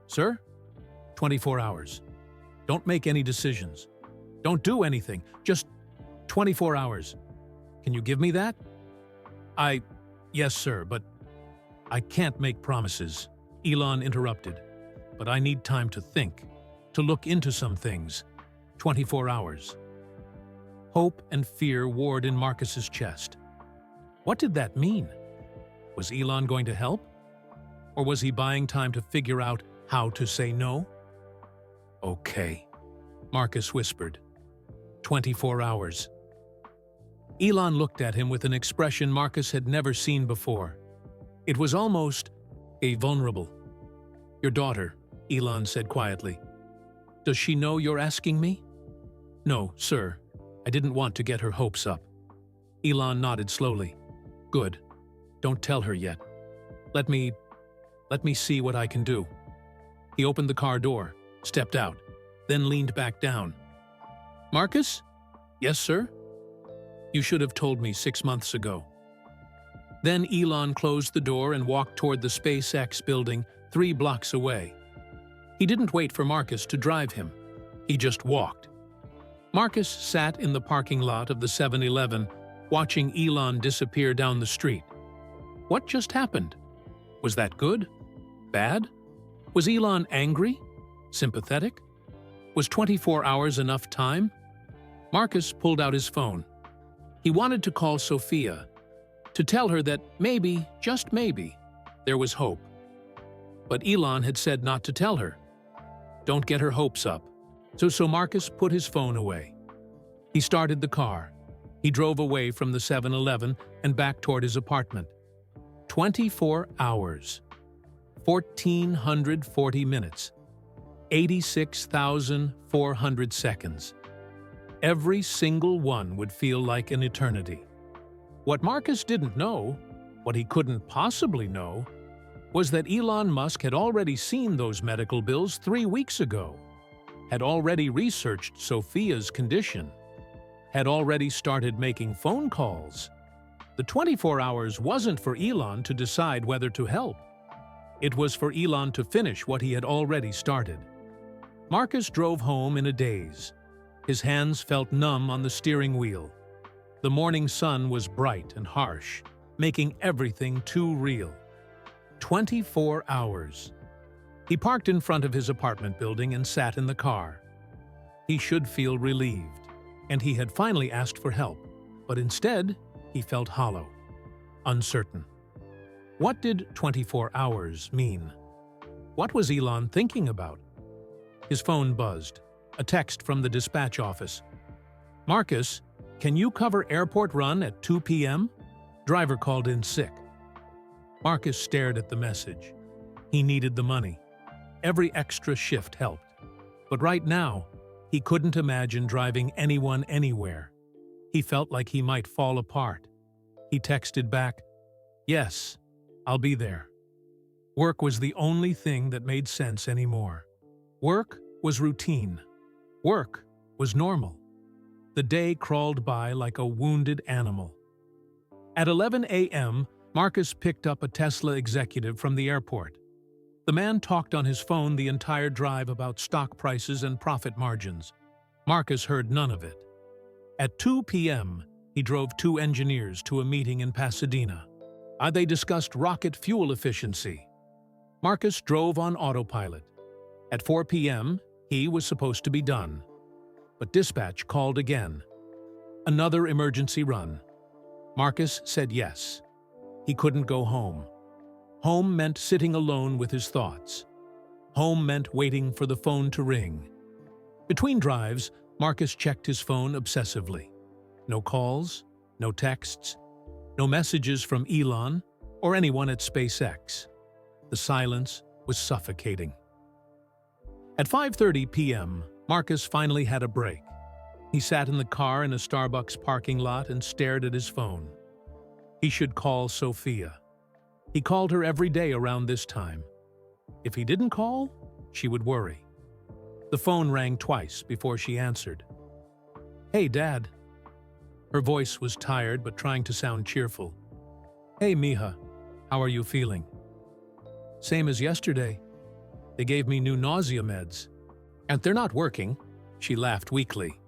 Sir? 24 hours. Don't make any decisions. Don't do anything. Just 24 hours. Can you give me that? Yes, sir, but I can't make promises, Elon interrupted. But I need time to think, to look into some things. 24 hours. Hope and fear warred in Marcus's chest. What did that mean? Was Elon going to help? Or was he buying time to figure out how to say no? Okay, Marcus whispered. 24 hours. Elon looked at him with an expression Marcus had never seen before. It was almost vulnerable. Your daughter, Elon said quietly. Does she know you're asking me? No, sir. I didn't want to get her hopes up. Elon nodded slowly. Good. Don't tell her yet. Let me see what I can do. He opened the car door, stepped out, then leaned back down. Marcus? Yes, sir? You should have told me 6 months ago. Then Elon closed the door and walked toward the SpaceX building 3 blocks away. He didn't wait for Marcus to drive him. He just walked. Marcus sat in the parking lot of the 7-Eleven, watching Elon disappear down the street. What just happened? Was that good? Bad? Was Elon angry? Sympathetic? Was 24 hours enough time? Marcus pulled out his phone. He wanted to call Sophia, to tell her that maybe, just maybe, there was hope. But Elon had said not to tell her. Don't get her hopes up. So Marcus put his phone away. He started the car. He drove away from the 7-Eleven and back toward his apartment. 24 hours. 1,440 minutes. 86,400 seconds. Every single one would feel like an eternity. What Marcus didn't know, what he couldn't possibly know, was that Elon Musk had already seen those medical bills 3 weeks ago. had already researched Sophia's condition, had already started making phone calls. The 24 hours wasn't for Elon to decide whether to help. It was for Elon to finish what he had already started. Marcus drove home in a daze. His hands felt numb on the steering wheel. The morning sun was bright and harsh, making everything too real. 24 hours. He parked in front of his apartment building and sat in the car. He should feel relieved, and he had finally asked for help, but instead, he felt hollow, uncertain. What did 24 hours mean? What was Elon thinking about? His phone buzzed. A text from the dispatch office. "Marcus, can you cover airport run at 2 p.m.? Driver called in sick." Marcus stared at the message. He needed the money. Every extra shift helped. But right now, he couldn't imagine driving anyone anywhere. He felt like he might fall apart. He texted back, "Yes, I'll be there." Work was the only thing that made sense anymore. Work was routine. Work was normal. The day crawled by like a wounded animal. At 11 a.m., Marcus picked up a Tesla executive from the airport. The man talked on his phone the entire drive about stock prices and profit margins. Marcus heard none of it. At 2 p.m., he drove 2 engineers to a meeting in Pasadena. They discussed rocket fuel efficiency. Marcus drove on autopilot. At 4 p.m., he was supposed to be done. But dispatch called again. Another emergency run. Marcus said yes. He couldn't go home. Home meant sitting alone with his thoughts. Home meant waiting for the phone to ring. Between drives, Marcus checked his phone obsessively. No calls, no texts, no messages from Elon or anyone at SpaceX. The silence was suffocating. At 5:30 p.m., Marcus finally had a break. He sat in the car in a Starbucks parking lot and stared at his phone. He should call Sophia. He called her every day around this time. If he didn't call, she would worry. The phone rang twice before she answered. "Hey, Dad." Her voice was tired but trying to sound cheerful. "Hey, Mija, how are you feeling?" "Same as yesterday. They gave me new nausea meds. And they're not working." She laughed weakly.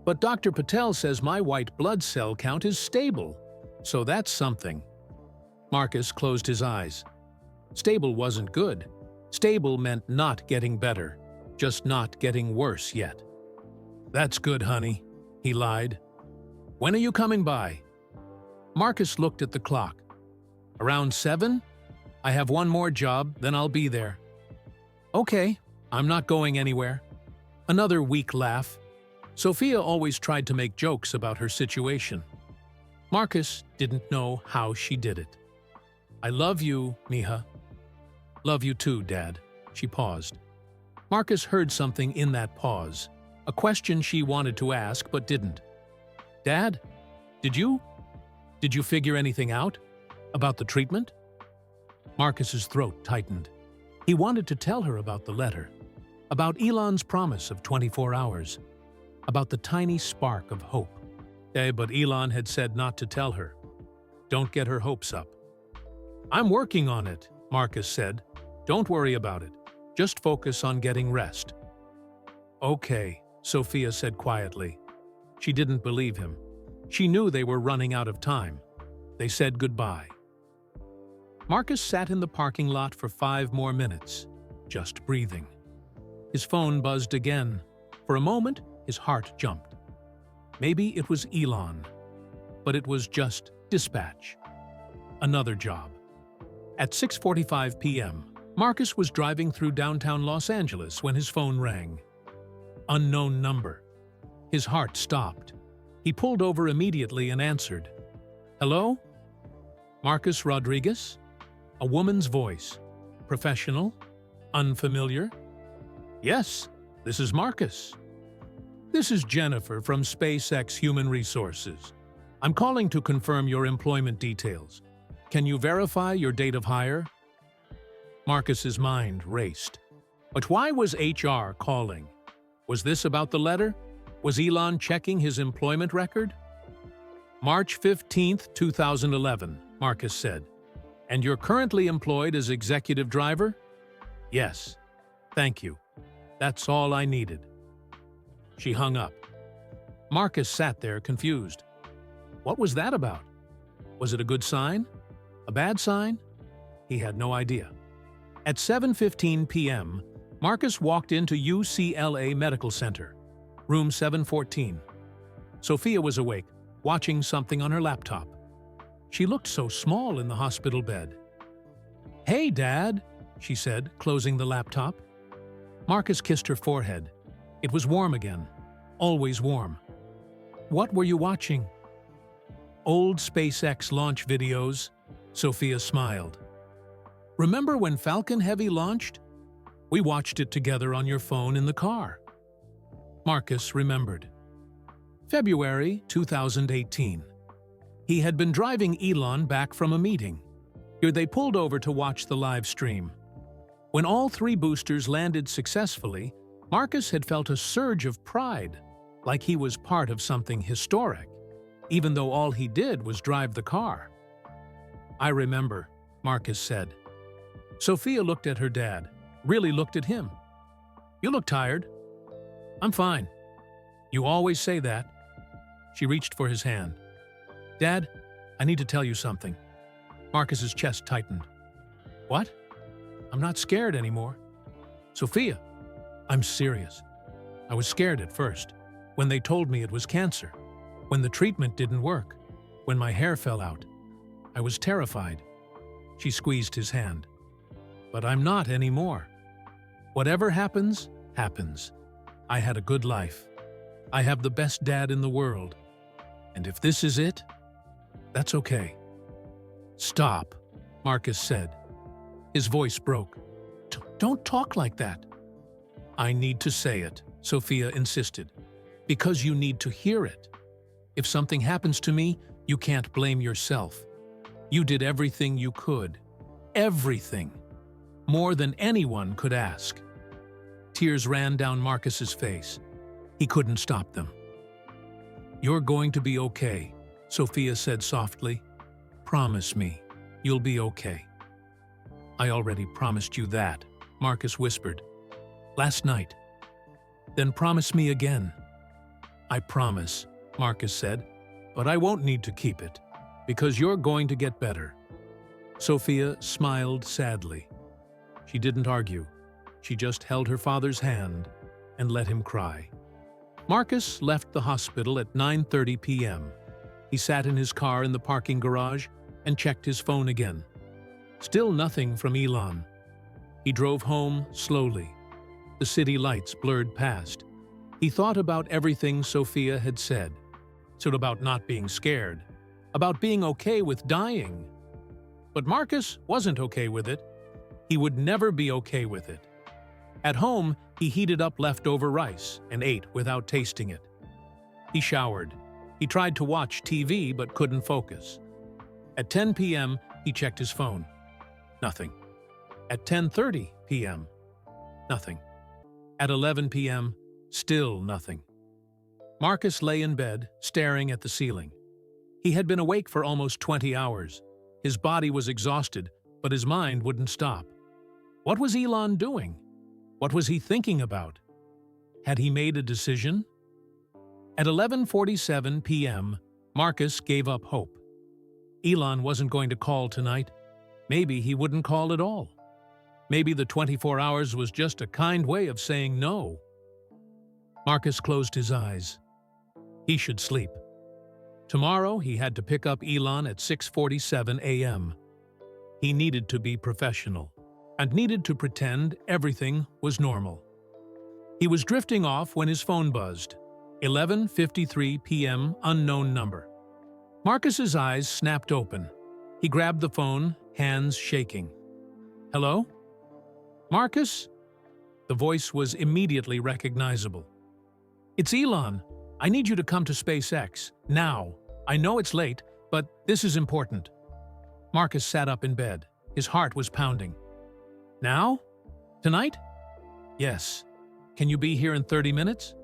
"But Dr. Patel says my white blood cell count is stable, so that's something." Marcus closed his eyes. Stable wasn't good. Stable meant not getting better, just not getting worse yet. "That's good, honey," he lied. "When are you coming by?" Marcus looked at the clock. "Around 7? I have one more job, then I'll be there." "Okay, I'm not going anywhere." Another weak laugh. Sophia always tried to make jokes about her situation. Marcus didn't know how she did it. "I love you, Mija." "Love you too, Dad." She paused. Marcus heard something in that pause, a question she wanted to ask but didn't. "Dad, did you figure anything out? About the treatment?" Marcus's throat tightened. He wanted to tell her about the letter, about Elon's promise of 24 hours, about the tiny spark of hope. But Elon had said not to tell her. Don't get her hopes up. "I'm working on it," Marcus said. "Don't worry about it. Just focus on getting rest." "Okay," Sophia said quietly. She didn't believe him. She knew they were running out of time. They said goodbye. Marcus sat in the parking lot for 5 more minutes, just breathing. His phone buzzed again. For a moment, his heart jumped. Maybe it was Elon, but it was just dispatch. Another job. At 6:45 p.m., Marcus was driving through downtown Los Angeles when his phone rang. Unknown number. His heart stopped. He pulled over immediately and answered. "Hello? Marcus Rodriguez?" A woman's voice. Professional? Unfamiliar? "Yes, this is Marcus." "This is Jennifer from SpaceX Human Resources. I'm calling to confirm your employment details. Can you verify your date of hire?" Marcus's mind raced. But why was HR calling? Was this about the letter? Was Elon checking his employment record? March 15, 2011, Marcus said. And you're currently employed as executive driver? Yes. Thank you. That's all I needed. She hung up. Marcus sat there confused. What was that about? Was it a good sign? A bad sign? He had no idea. At 7:15 p.m., Marcus walked into UCLA Medical Center, room 714. Sophia was awake, watching something on her laptop. She looked so small in the hospital bed. "Hey, Dad," she said, closing the laptop. Marcus kissed her forehead. It was warm again, always warm. "What were you watching?" "Old SpaceX launch videos," Sophia smiled. "Remember when Falcon Heavy launched? We watched it together on your phone in the car." Marcus remembered. February 2018. He had been driving Elon back from a meeting. Here they pulled over to watch the live stream. When all 3 boosters landed successfully, Marcus had felt a surge of pride, like he was part of something historic, even though all he did was drive the car. "I remember," Marcus said. Sophia looked at her dad, really looked at him. "You look tired." "I'm fine." "You always say that." She reached for his hand. "Dad, I need to tell you something." Marcus's chest tightened. "What?" "I'm not scared anymore." "Sophia, I'm serious. I was scared at first, when they told me it was cancer, when the treatment didn't work, when my hair fell out. I was terrified." She squeezed his hand. "But I'm not anymore. Whatever happens, happens. I had a good life. I have the best dad in the world. And if this is it, that's okay." "Stop," Marcus said. His voice broke. Don't talk like that." "I need to say it," Sophia insisted, "because you need to hear it. If something happens to me, you can't blame yourself. You did everything you could. Everything. More than anyone could ask." Tears ran down Marcus's face. He couldn't stop them. "You're going to be okay," Sophia said softly. "Promise me, you'll be okay." "I already promised you that," Marcus whispered. "Last night." "Then promise me again." "I promise," Marcus said, "but I won't need to keep it, because you're going to get better." Sophia smiled sadly. She didn't argue. She just held her father's hand and let him cry. Marcus left the hospital at 9:30 p.m. He sat in his car in the parking garage and checked his phone again. Still nothing from Elon. He drove home slowly. The city lights blurred past. He thought about everything Sophia had said. So about not being scared, about being okay with dying. But Marcus wasn't okay with it. He would never be okay with it. At home, he heated up leftover rice and ate without tasting it. He showered. He tried to watch TV but couldn't focus. At 10 p.m., he checked his phone. Nothing. At 10:30 p.m., nothing. At 11 p.m., still nothing. Marcus lay in bed, staring at the ceiling. He had been awake for almost 20 hours. His body was exhausted, but his mind wouldn't stop. What was Elon doing? What was he thinking about? Had he made a decision? At 11:47 p.m., Marcus gave up hope. Elon wasn't going to call tonight. Maybe he wouldn't call at all. Maybe the 24 hours was just a kind way of saying no. Marcus closed his eyes. He should sleep. Tomorrow he had to pick up Elon at 6:47 a.m. He needed to be professional and needed to pretend everything was normal. He was drifting off when his phone buzzed. 11:53 p.m. unknown number. Marcus's eyes snapped open. He grabbed the phone, hands shaking. "Hello? Marcus?" The voice was immediately recognizable. "It's Elon. I need you to come to SpaceX, now. I know it's late, but this is important." Marcus sat up in bed. His heart was pounding. "Now? Tonight?" "Yes. Can you be here in 30 minutes?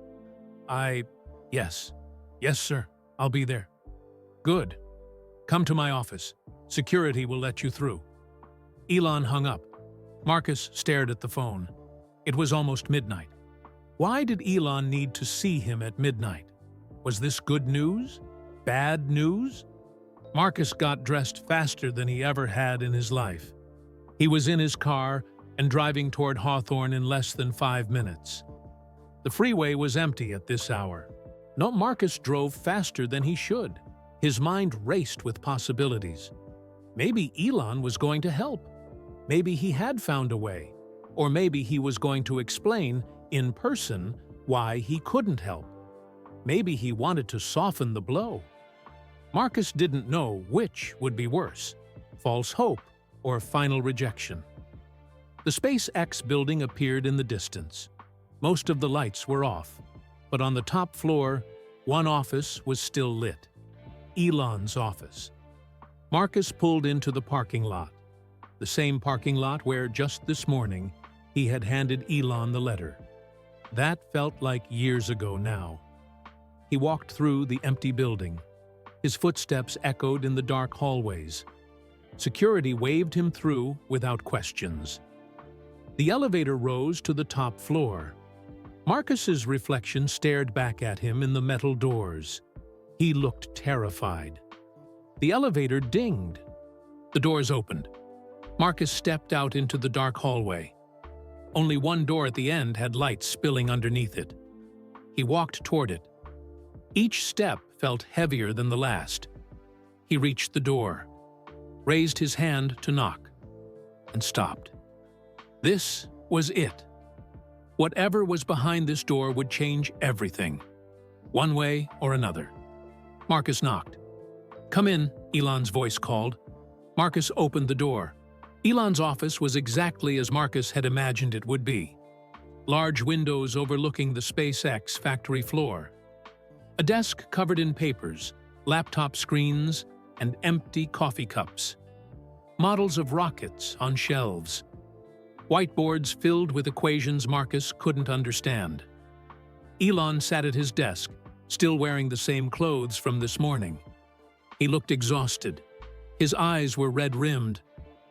Yes. Yes, sir. I'll be there. Good. Come to my office. Security will let you through. Elon hung up. Marcus stared at the phone. It was almost midnight. Why did Elon need to see him at midnight? Was this good news? Bad news? Marcus got dressed faster than he ever had in his life. He was in his car and driving toward Hawthorne in less than 5 minutes. The freeway was empty at this hour. No, Marcus drove faster than he should. His mind raced with possibilities. Maybe Elon was going to help. Maybe he had found a way. Or maybe he was going to explain, in person, why he couldn't help. Maybe he wanted to soften the blow. Marcus didn't know which would be worse, false hope or final rejection. The SpaceX building appeared in the distance. Most of the lights were off, but on the top floor, one office was still lit. Elon's office. Marcus pulled into the parking lot, the same parking lot where just this morning he had handed Elon the letter. That felt like years ago now. He walked through the empty building. His footsteps echoed in the dark hallways. Security waved him through without questions. The elevator rose to the top floor. Marcus's reflection stared back at him in the metal doors. He looked terrified. The elevator dinged. The doors opened. Marcus stepped out into the dark hallway. Only one door at the end had light spilling underneath it. He walked toward it. Each step felt heavier than the last. He reached the door, raised his hand to knock, and stopped. This was it. Whatever was behind this door would change everything, one way or another. Marcus knocked. "Come in," Elon's voice called. Marcus opened the door. Elon's office was exactly as Marcus had imagined it would be. Large windows overlooking the SpaceX factory floor. A desk covered in papers, laptop screens, and empty coffee cups. Models of rockets on shelves. Whiteboards filled with equations Marcus couldn't understand. Elon sat at his desk, still wearing the same clothes from this morning. He looked exhausted. His eyes were red-rimmed,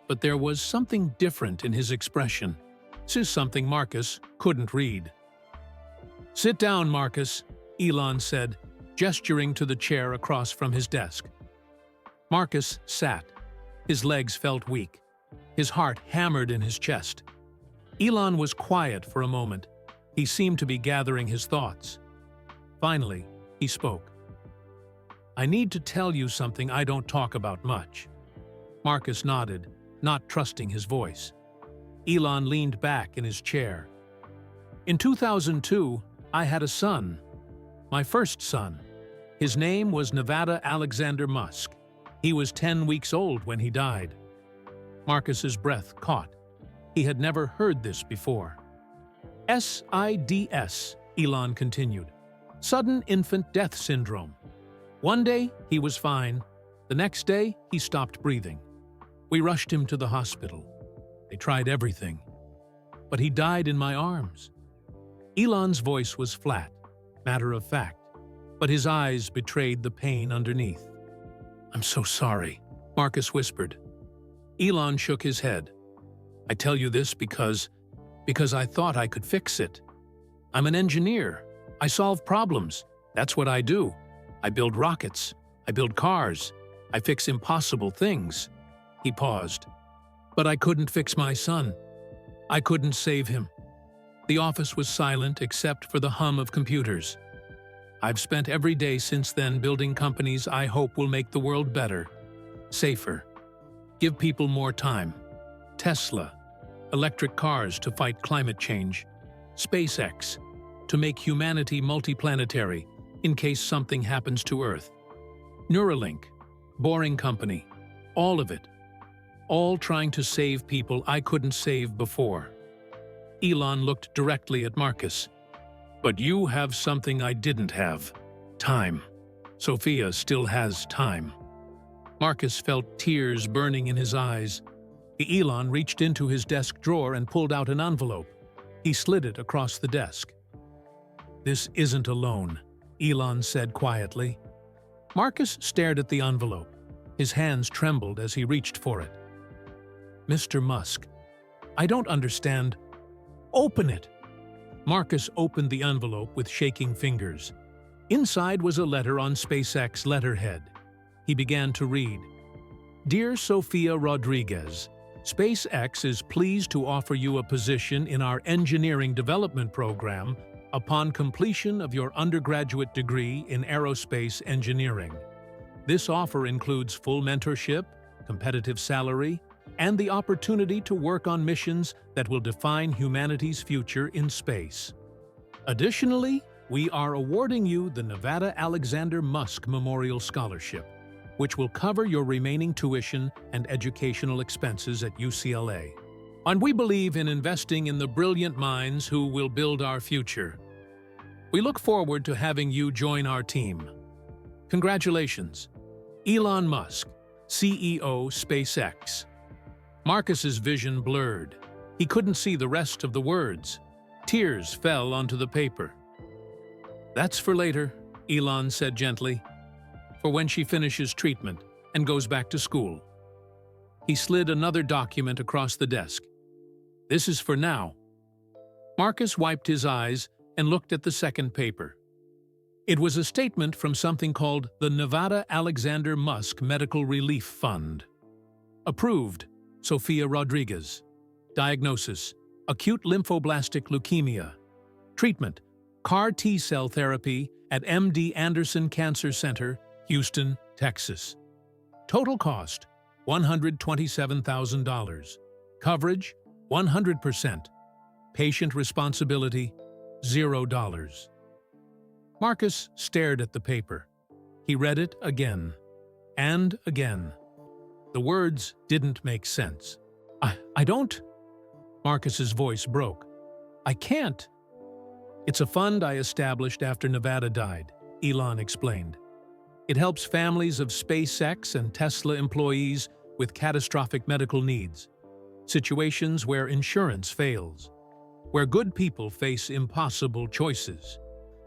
but there was something different in his expression. This is something Marcus couldn't read. "Sit down, Marcus," Elon said, gesturing to the chair across from his desk. Marcus sat. His legs felt weak. His heart hammered in his chest. Elon was quiet for a moment. He seemed to be gathering his thoughts. Finally, he spoke. "I need to tell you something I don't talk about much." Marcus nodded, not trusting his voice. Elon leaned back in his chair. "In 2002, I had a son. My first son. His name was Nevada Alexander Musk. He was 10 weeks old when he died." Marcus's breath caught. He had never heard this before. SIDS, Elon continued. Sudden infant death syndrome. One day, he was fine. The next day, he stopped breathing. We rushed him to the hospital. They tried everything. But he died in my arms. Elon's voice was flat, matter of fact, but his eyes betrayed the pain underneath. "I'm so sorry," Marcus whispered. Elon shook his head. "I tell you this because I thought I could fix it. I'm an engineer. I solve problems. That's what I do. I build rockets. I build cars. I fix impossible things." He paused. "But I couldn't fix my son. I couldn't save him." The office was silent except for the hum of computers. "I've spent every day since then building companies I hope will make the world better, safer, give people more time. Tesla, electric cars to fight climate change. SpaceX, to make humanity multiplanetary in case something happens to Earth. Neuralink, Boring Company, all of it. All trying to save people I couldn't save before." Elon looked directly at Marcus. "But you have something I didn't have. Time. Sophia still has time." Marcus felt tears burning in his eyes. Elon reached into his desk drawer and pulled out an envelope. He slid it across the desk. "This isn't a loan," Elon said quietly. Marcus stared at the envelope. His hands trembled as he reached for it. "Mr. Musk, I don't understand. Open it!" Marcus opened the envelope with shaking fingers. Inside was a letter on SpaceX letterhead. He began to read. "Dear Sofia Rodriguez, SpaceX is pleased to offer you a position in our engineering development program upon completion of your undergraduate degree in aerospace engineering. This offer includes full mentorship, competitive salary, and the opportunity to work on missions that will define humanity's future in space. Additionally, we are awarding you the Nevada Alexander Musk Memorial Scholarship, which will cover your remaining tuition and educational expenses at UCLA. And we believe in investing in the brilliant minds who will build our future. We look forward to having you join our team. Congratulations, Elon Musk, CEO SpaceX." Marcus's vision blurred. He couldn't see the rest of the words. Tears fell onto the paper. "That's for later," Elon said gently, "for when she finishes treatment and goes back to school." He slid another document across the desk. "This is for now." Marcus wiped his eyes and looked at the second paper. It was a statement from something called the Nevada Alexander Musk Medical Relief Fund. Approved, Sofia Rodriguez. Diagnosis, acute lymphoblastic leukemia. Treatment, CAR T-cell therapy at MD Anderson Cancer Center, Houston, Texas. Total cost, $127,000. Coverage, 100%. Patient responsibility, $0. Marcus stared at the paper. He read it again and again. The words didn't make sense. I don't... Marcus's voice broke. "I can't." "It's a fund I established after Nevada died," Elon explained. "It helps families of SpaceX and Tesla employees with catastrophic medical needs, situations where insurance fails, where good people face impossible choices."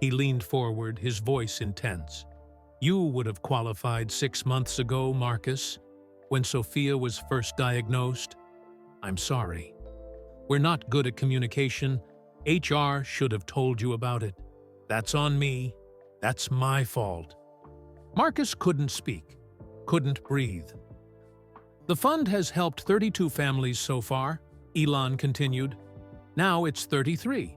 He leaned forward, his voice intense. "You would have qualified 6 months ago, Marcus, when Sofia was first diagnosed. I'm sorry. We're not good at communication. HR should have told you about it. That's on me. That's my fault." Marcus couldn't speak, couldn't breathe. "The fund has helped 32 families so far," Elon continued. "Now it's 33.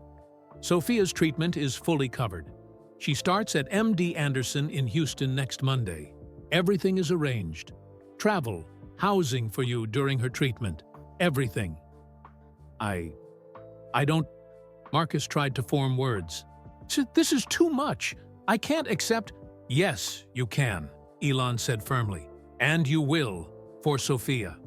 Sofia's treatment is fully covered. She starts at MD Anderson in Houston next Monday. Everything is arranged. Travel, housing for you during her treatment. Everything." I don't... Marcus tried to form words. "This is too much. I can't accept..." "Yes, you can," Elon said firmly. "And you will, for Sofia."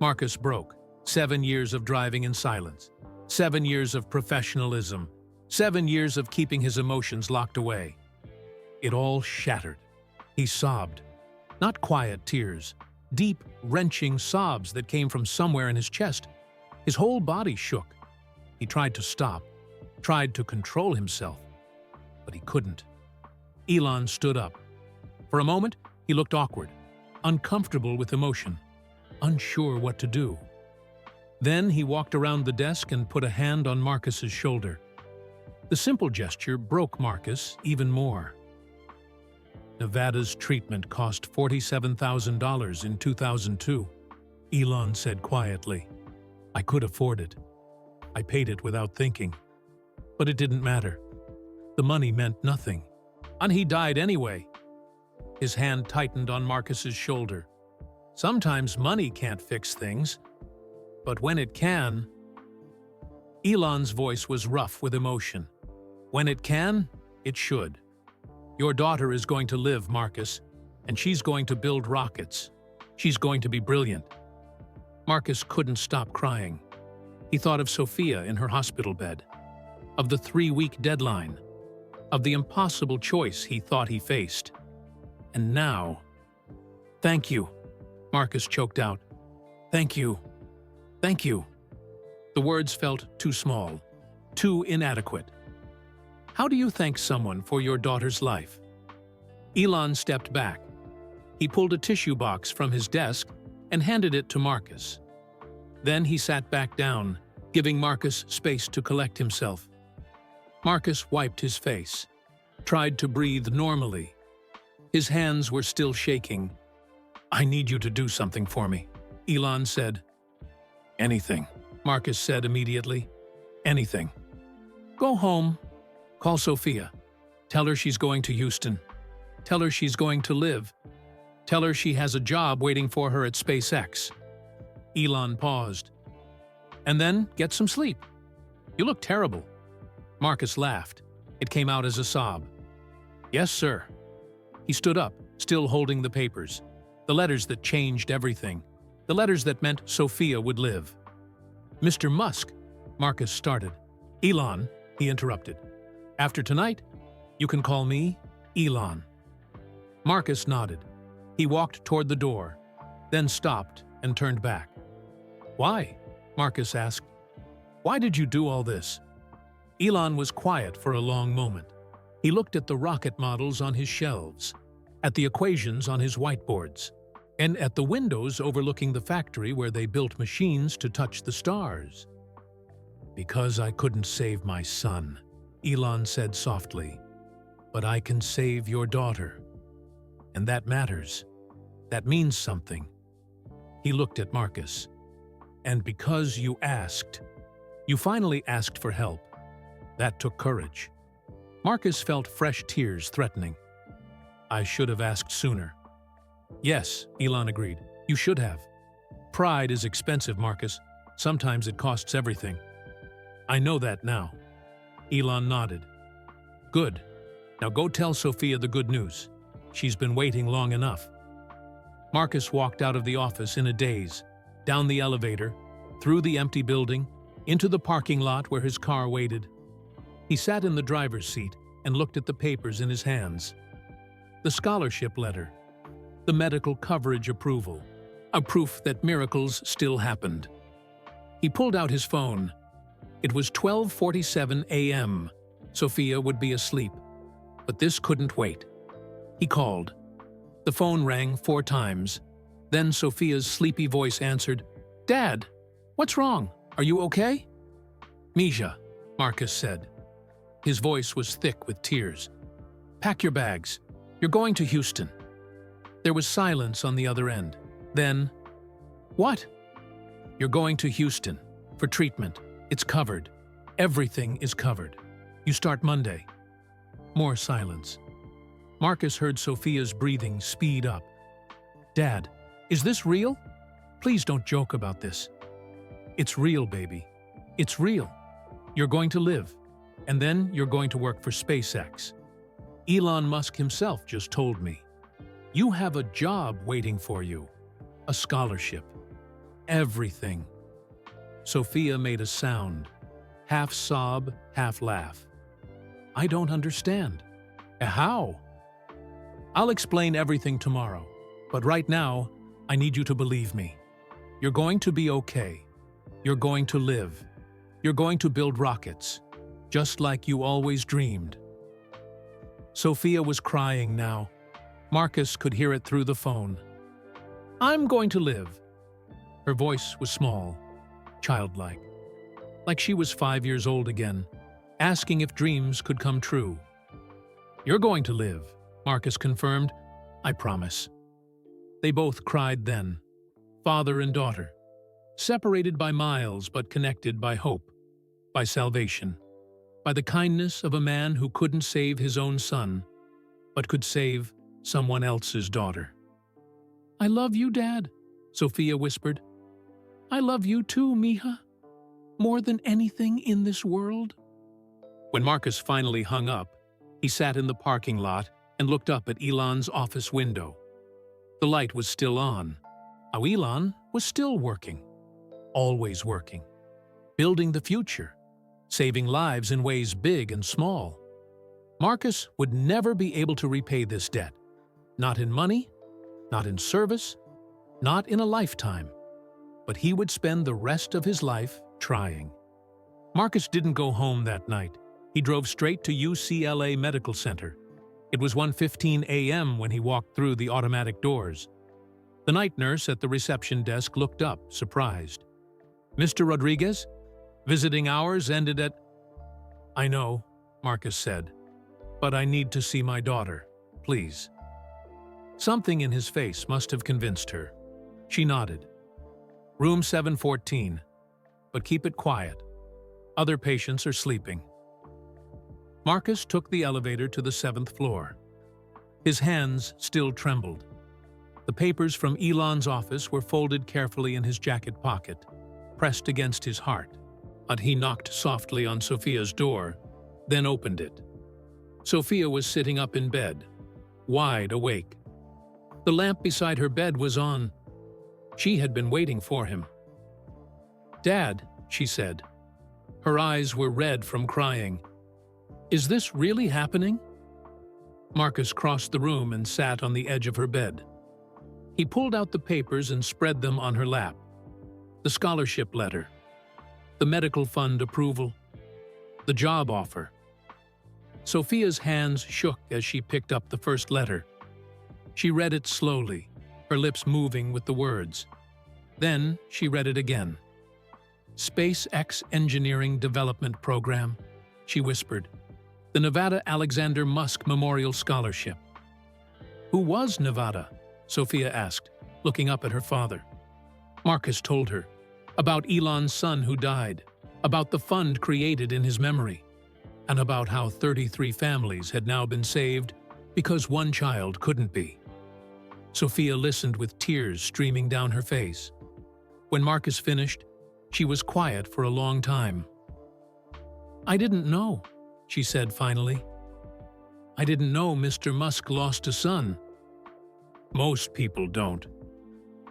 Marcus broke. 7 years of driving in silence. 7 years of professionalism. 7 years of keeping his emotions locked away. It all shattered. He sobbed. Not quiet tears. Deep, wrenching sobs that came from somewhere in his chest. His whole body shook. He tried to stop, tried to control himself, but he couldn't. Elon stood up. For a moment, he looked awkward, uncomfortable with emotion, unsure what to do. Then he walked around the desk and put a hand on Marcus's shoulder. The simple gesture broke Marcus even more. "Nevada's treatment cost $47,000 in 2002, Elon said quietly. "I could afford it. I paid it without thinking. But it didn't matter. The money meant nothing. And he died anyway." His hand tightened on Marcus's shoulder. "Sometimes money can't fix things. But when it can..." Elon's voice was rough with emotion. "When it can, it should. Your daughter is going to live, Marcus, and she's going to build rockets. She's going to be brilliant." Marcus couldn't stop crying. He thought of Sofia in her hospital bed, of the 3-week deadline, of the impossible choice he thought he faced. And now... "Thank you," Marcus choked out. "Thank you. Thank you." The words felt too small, too inadequate. How do you thank someone for your daughter's life? Elon stepped back. He pulled a tissue box from his desk and handed it to Marcus. Then he sat back down, giving Marcus space to collect himself. Marcus wiped his face, tried to breathe normally. His hands were still shaking. "I need you to do something for me," Elon said. "Anything," Marcus said immediately. "Anything. Go home. Call Sophia. Tell her she's going to Houston. Tell her she's going to live. Tell her she has a job waiting for her at SpaceX." Elon paused. "And then get some sleep. You look terrible." Marcus laughed. It came out as a sob. "Yes, sir." He stood up, still holding the papers. The letters that changed everything. The letters that meant Sophia would live. "Mr. Musk," Marcus started. "Elon," he interrupted. "After tonight, you can call me Elon." Marcus nodded. He walked toward the door, then stopped and turned back. "Why?" Marcus asked. "Why did you do all this?" Elon was quiet for a long moment. He looked at the rocket models on his shelves, at the equations on his whiteboards, and at the windows overlooking the factory where they built machines to touch the stars. "Because I couldn't save my son," Elon said softly. "But I can save your daughter. And that matters. That means something." He looked at Marcus. "And because you asked, you finally asked for help. That took courage." Marcus felt fresh tears threatening. "I should have asked sooner." "Yes," Elon agreed. "You should have. Pride is expensive, Marcus. Sometimes it costs everything." "I know that now." Elon nodded. "Good. Now go tell Sophia the good news. She's been waiting long enough." Marcus walked out of the office in a daze, down the elevator, through the empty building, into the parking lot where his car waited. He sat in the driver's seat and looked at the papers in his hands. The scholarship letter, the medical coverage approval, a proof that miracles still happened. He pulled out his phone. It was 12:47 a.m. Sophia would be asleep, but this couldn't wait. He called. The phone rang 4 times. Then Sophia's sleepy voice answered, "Dad, what's wrong? Are you okay?" "Misha," Marcus said. His voice was thick with tears. "Pack your bags. You're going to Houston." There was silence on the other end. Then, "What?" "You're going to Houston. For treatment. It's covered. Everything is covered. You start Monday." More silence. Marcus heard Sophia's breathing speed up. "Dad, is this real? Please don't joke about this." "It's real, baby. It's real. You're going to live. And then you're going to work for SpaceX. Elon Musk himself just told me. You have a job waiting for you. A scholarship. Everything." Sophia made a sound. Half sob, half laugh. "I don't understand." "How?" "I'll explain everything tomorrow. But right now, I need you to believe me. You're going to be okay. You're going to live. You're going to build rockets. Just like you always dreamed." Sophia was crying now. Marcus could hear it through the phone. "I'm going to live." Her voice was small, childlike, like she was 5 years old again, asking if dreams could come true. "You're going to live," Marcus confirmed. "I promise." They both cried then, father and daughter, separated by miles but connected by hope, by salvation, by the kindness of a man who couldn't save his own son, but could save someone else's daughter. "I love you, Dad," Sophia whispered. "I love you too, Mija. More than anything in this world." When Marcus finally hung up, he sat in the parking lot and looked up at Elon's office window. The light was still on. Now Elon was still working. Always working. Building the future. Saving lives in ways big and small. Marcus would never be able to repay this debt. Not in money, not in service, not in a lifetime. But he would spend the rest of his life trying. Marcus didn't go home that night. He drove straight to UCLA Medical Center. It was 1:15 a.m. when he walked through the automatic doors. The night nurse at the reception desk looked up, surprised. "Mr. Rodriguez? Visiting hours ended at—" "I know," Marcus said, "but I need to see my daughter, please." Something in his face must have convinced her. She nodded. "Room 714, but keep it quiet. Other patients are sleeping." Marcus took the elevator to the 7th floor. His hands still trembled. The papers from Elon's office were folded carefully in his jacket pocket, pressed against his heart. But he knocked softly on Sophia's door, then opened it. Sophia was sitting up in bed, wide awake. The lamp beside her bed was on. She had been waiting for him. "Dad," she said. Her eyes were red from crying. "Is this really happening?" Marcus crossed the room and sat on the edge of her bed. He pulled out the papers and spread them on her lap. The scholarship letter, the medical fund approval, the job offer. Sophia's hands shook as she picked up the first letter. She read it slowly, her lips moving with the words. Then she read it again. "SpaceX Engineering Development Program," she whispered. "The Nevada Alexander Musk Memorial Scholarship." "Who was Nevada?" Sophia asked, looking up at her father. Marcus told her about Elon's son who died, about the fund created in his memory, and about how 33 families had now been saved because one child couldn't be. Sophia listened with tears streaming down her face. When Marcus finished, she was quiet for a long time. "I didn't know," she said finally. "I didn't know Mr. Musk lost a son." "Most people don't.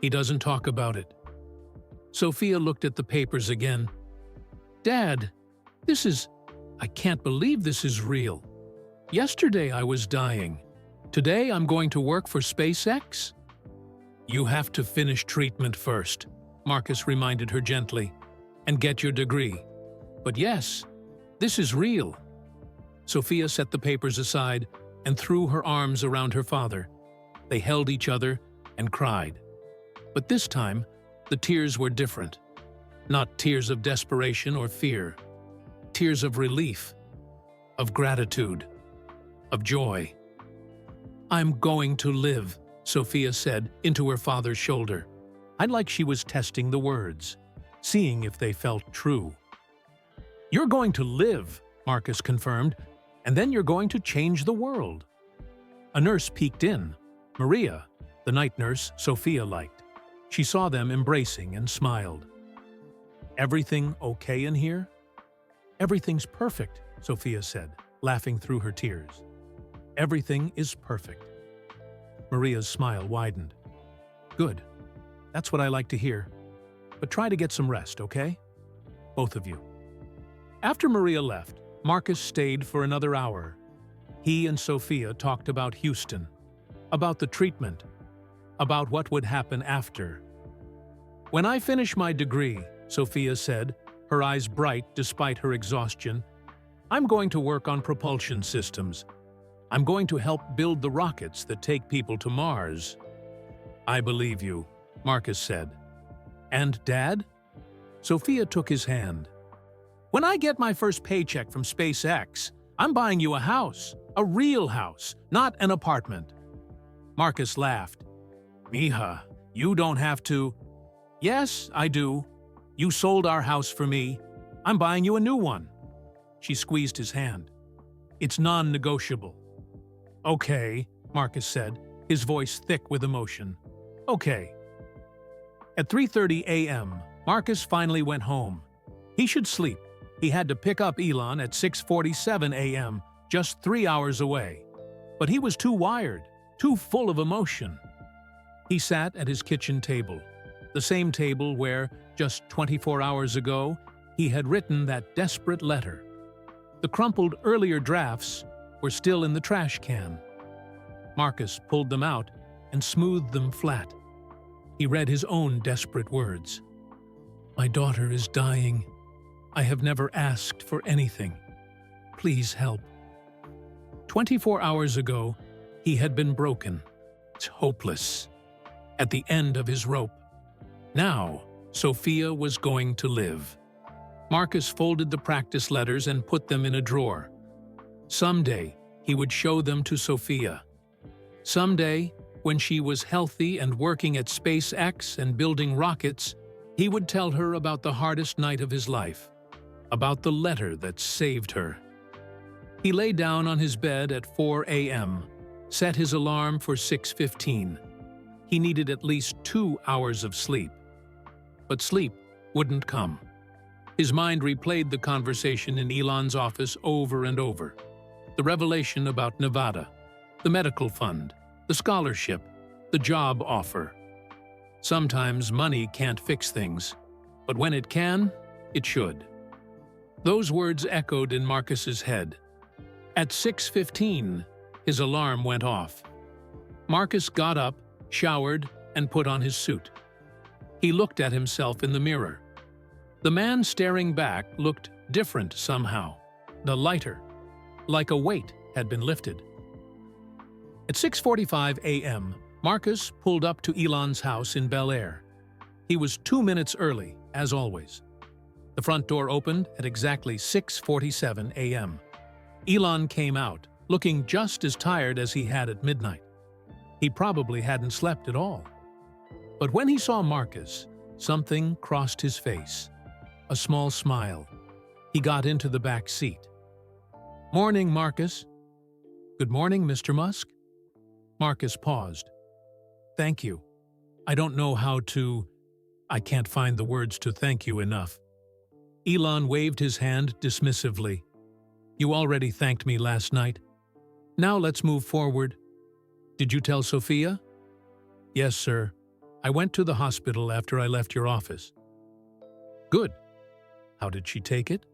He doesn't talk about it." Sophia looked at the papers again. "Dad, I can't believe this is real. Yesterday I was dying. Today I'm going to work for SpaceX?" "You have to finish treatment first," Marcus reminded her gently, "and get your degree. But yes, this is real." Sophia set the papers aside and threw her arms around her father. They held each other and cried. But this time, the tears were different. Not tears of desperation or fear. Tears of relief, of gratitude, of joy. "I'm going to live," Sophia said into her father's shoulder. I'd like she was testing the words, seeing if they felt true. "You're going to live," Marcus confirmed, "and then you're going to change the world." A nurse peeked in, Maria, the night nurse Sophia liked. She saw them embracing and smiled. "Everything okay in here?" "Everything's perfect," Sophia said, laughing through her tears. "Everything is perfect." Maria's smile widened. "Good. That's what I like to hear. But try to get some rest, okay? Both of you." After Maria left, Marcus stayed for another hour. He and Sophia talked about Houston, about the treatment, about what would happen after. "When I finish my degree," Sophia said, her eyes bright despite her exhaustion, "I'm going to work on propulsion systems. I'm going to help build the rockets that take people to Mars." "I believe you," Marcus said. "And Dad?" Sophia took his hand. "When I get my first paycheck from SpaceX, I'm buying you a house, a real house, not an apartment." Marcus laughed. "Mija, you don't have to." "Yes, I do. You sold our house for me. I'm buying you a new one." She squeezed his hand. "It's non-negotiable." "Okay," Marcus said, his voice thick with emotion. "Okay." At 3:30 a.m., Marcus finally went home. He should sleep. He had to pick up Elon at 6:47 a.m., just 3 hours away. But he was too wired, too full of emotion. He sat at his kitchen table, the same table where, just 24 hours ago, he had written that desperate letter. The crumpled earlier drafts were still in the trash can. Marcus pulled them out and smoothed them flat. He read his own desperate words. "My daughter is dying. I have never asked for anything. Please help. 24 hours ago, he had been broken. It's hopeless. At the end of his rope. Now, Sophia was going to live. Marcus folded the practice letters and put them in a drawer. Someday, he would show them to Sophia. Someday, when she was healthy and working at SpaceX and building rockets, he would tell her about the hardest night of his life, about the letter that saved her. He lay down on his bed at 4 a.m., set his alarm for 6:15. He needed at least 2 hours of sleep. But sleep wouldn't come. His mind replayed the conversation in Elon's office over and over. The revelation about Nevada, the medical fund, the scholarship, the job offer. Sometimes money can't fix things, but when it can, it should. Those words echoed in Marcus's head. At 6:15, his alarm went off. Marcus got up, showered, and put on his suit. He looked at himself in the mirror. The man staring back looked different somehow, lighter, like a weight had been lifted. At 6:45 a.m., Marcus pulled up to Elon's house in Bel Air. He was 2 minutes early, as always. The front door opened at exactly 6:47 a.m. Elon came out, looking just as tired as he had at midnight. He probably hadn't slept at all. But when he saw Marcus, something crossed his face. A small smile. He got into the back seat. "Morning, Marcus." "Good morning, Mr. Musk." Marcus paused. "Thank you. I don't know how to... I can't find the words to thank you enough." Elon waved his hand dismissively. "You already thanked me last night. Now let's move forward. Did you tell Sophia?" "Yes, sir. I went to the hospital after I left your office." "Good. How did she take it?"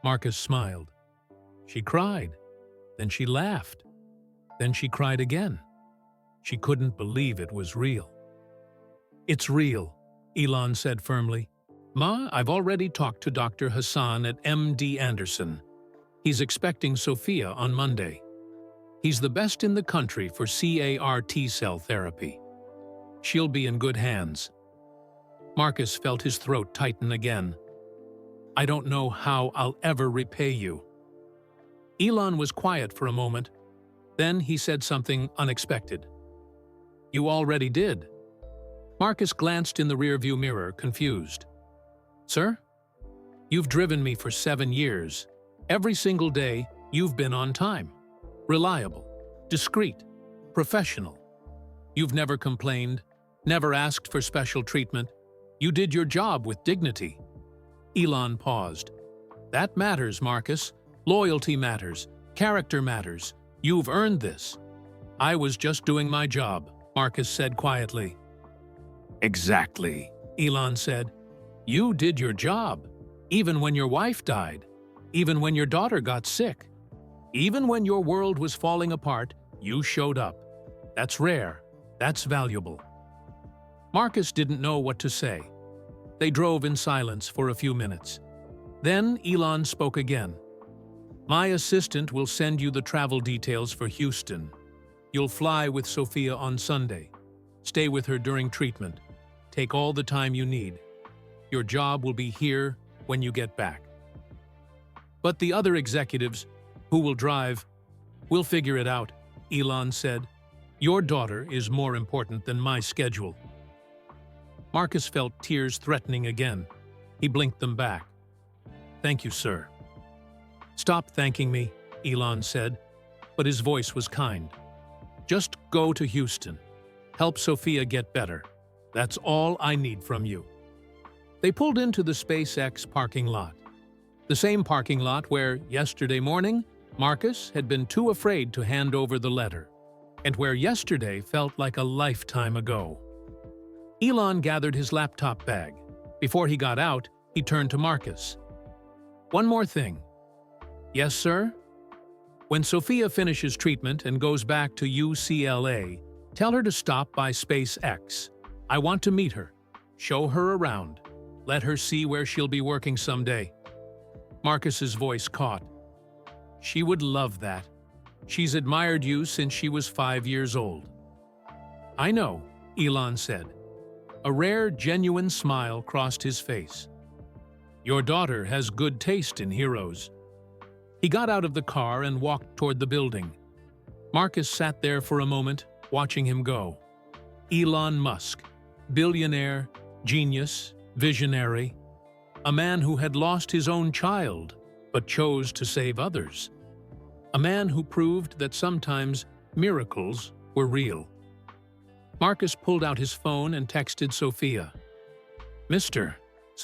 Marcus smiled. "She cried. Then she laughed. Then she cried again. She couldn't believe it was real." "It's real," Elon said firmly. "Ma, I've already talked to Dr. Hassan at MD Anderson. He's expecting Sophia on Monday. He's the best in the country for CAR T-cell therapy. She'll be in good hands." Marcus felt his throat tighten again. "I don't know how I'll ever repay you." Elon was quiet for a moment. Then he said something unexpected. "You already did." Marcus glanced in the rearview mirror, confused. "Sir? You've driven me for 7 years. Every single day, you've been on time. Reliable, discreet, professional. You've never complained, never asked for special treatment. You did your job with dignity." Elon paused. "That matters, Marcus. Loyalty matters. Character matters. You've earned this." "I was just doing my job," Marcus said quietly. "Exactly," Elon said. "You did your job, even when your wife died, even when your daughter got sick. Even when your world was falling apart, you showed up. That's rare. That's valuable." Marcus didn't know what to say. They drove in silence for a few minutes. Then Elon spoke again. "My assistant will send you the travel details for Houston. You'll fly with Sophia on Sunday. Stay with her during treatment. Take all the time you need. Your job will be here when you get back. But the other executives, who will drive, we'll figure it out," Elon said. "Your daughter is more important than my schedule." Marcus felt tears threatening again. He blinked them back. "Thank you, sir." "Stop thanking me," Elon said, but his voice was kind. "Just go to Houston. Help Sophia get better. That's all I need from you." They pulled into the SpaceX parking lot. The same parking lot where, yesterday morning, Marcus had been too afraid to hand over the letter, and where yesterday felt like a lifetime ago. Elon gathered his laptop bag. Before he got out, he turned to Marcus. "One more thing." "Yes, sir?" "When Sophia finishes treatment and goes back to UCLA, tell her to stop by SpaceX. I want to meet her. Show her around. Let her see where she'll be working someday." Marcus's voice caught. She would love that. She's admired you since she was 5 years old." "I know," Elon said. A rare, genuine smile crossed his face. "Your daughter has good taste in heroes." He got out of the car and walked toward the building. Marcus sat there for a moment, watching him go. Elon Musk, billionaire, genius, visionary, a man who had lost his own child but chose to save others. A man who proved that sometimes miracles were real. Marcus pulled out his phone and texted Sophia. "Mr.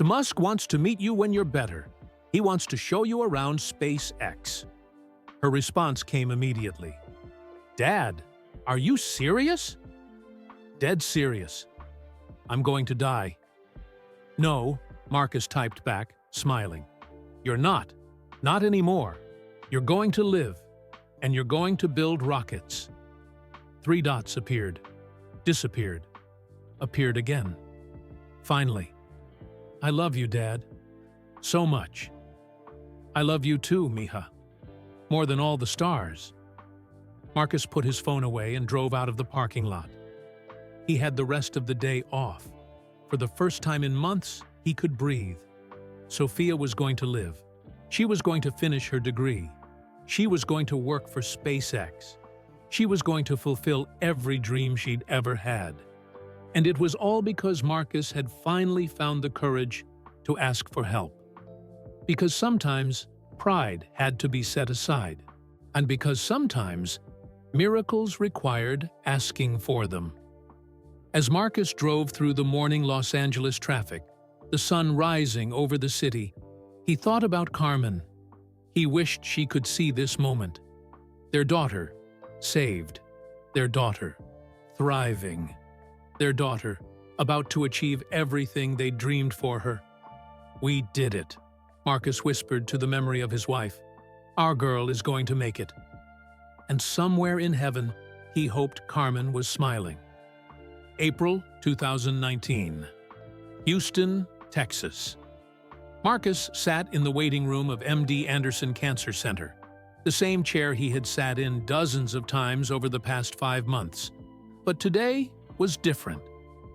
Musk wants to meet you when you're better. He wants to show you around SpaceX." Her response came immediately. "Dad, are you serious?" "Dead serious. I'm going to die." "No," Marcus typed back, smiling. "You're not. Not anymore. You're going to live, and you're going to build rockets." 3 dots appeared, disappeared, appeared again. Finally, "I love you, Dad. So much. I love you too, Mija. More than all the stars." Marcus put his phone away and drove out of the parking lot. He had the rest of the day off. For the first time in months, he could breathe. Sophia was going to live. She was going to finish her degree. She was going to work for SpaceX. She was going to fulfill every dream she'd ever had. And it was all because Marcus had finally found the courage to ask for help. Because sometimes pride had to be set aside. And because sometimes miracles required asking for them. As Marcus drove through the morning Los Angeles traffic, the sun rising over the city, he thought about Carmen. He wished she could see this moment. Their daughter, saved. Their daughter, thriving. Their daughter, about to achieve everything they dreamed for her. "We did it," Marcus whispered to the memory of his wife. "Our girl is going to make it." And somewhere in heaven, he hoped Carmen was smiling. April 2019. Houston, Texas. Marcus sat in the waiting room of MD Anderson Cancer Center, the same chair he had sat in dozens of times over the past 5 months. But today was different.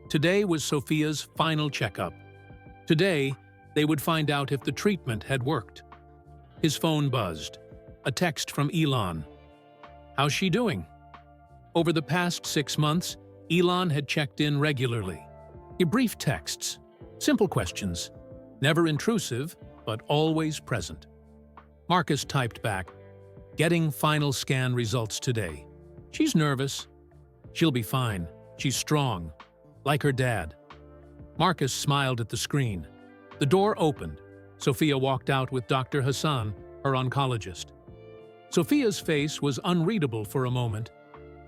Today was Sophia's final checkup. Today, they would find out if the treatment had worked. His phone buzzed. A text from Elon. "How's she doing?" Over the past 6 months, Elon had checked in regularly. Brief texts, simple questions, never intrusive, but always present. Marcus typed back, "Getting final scan results today. She's nervous. She'll be fine. She's strong. Like her dad." Marcus smiled at the screen. The door opened. Sophia walked out with Dr. Hassan, her oncologist. Sophia's face was unreadable for a moment.